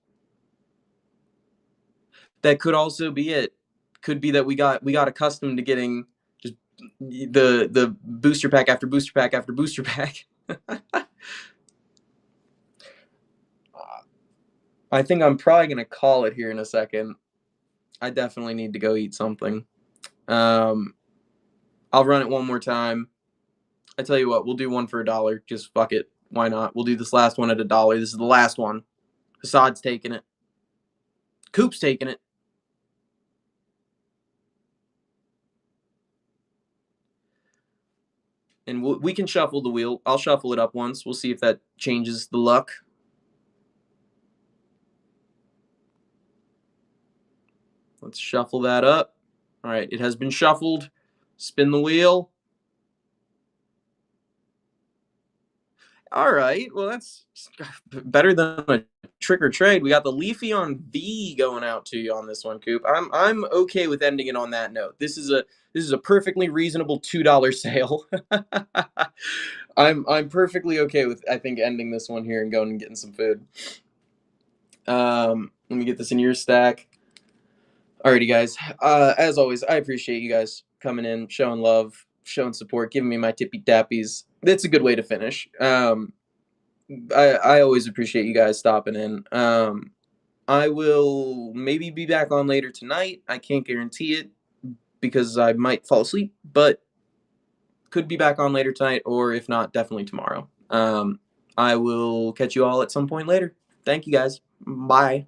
That could also be it. Could be that we got accustomed to getting just the booster pack after booster pack after booster pack. I think I'm probably gonna call it here in a second. I definitely need to go eat something. Um, I'll run it one more time. I tell you what, we'll do one for $1. Just fuck it. Why not? We'll do this last one at $1. This is the last one. Hassad's taking it. Coop's taking it. And we can shuffle the wheel. I'll shuffle it up once. We'll see if that changes the luck. Let's shuffle that up. All right, it has been shuffled. Spin the wheel. All right, well that's better than a trick or trade. We got the Leafy on V going out to you on this one, Coop. I'm okay with ending it on that note. This is a perfectly reasonable $2 sale. I'm perfectly okay with, I think, ending this one here and going and getting some food. Let me get this in your stack. Alrighty, guys. As always, I appreciate you guys coming in, showing love, showing support, giving me my tippy tappies. That's a good way to finish. I always appreciate you guys stopping in. I will maybe be back on later tonight. I can't guarantee it because I might fall asleep, but could be back on later tonight, or if not, definitely tomorrow. I will catch you all at some point later. Thank you guys. Bye.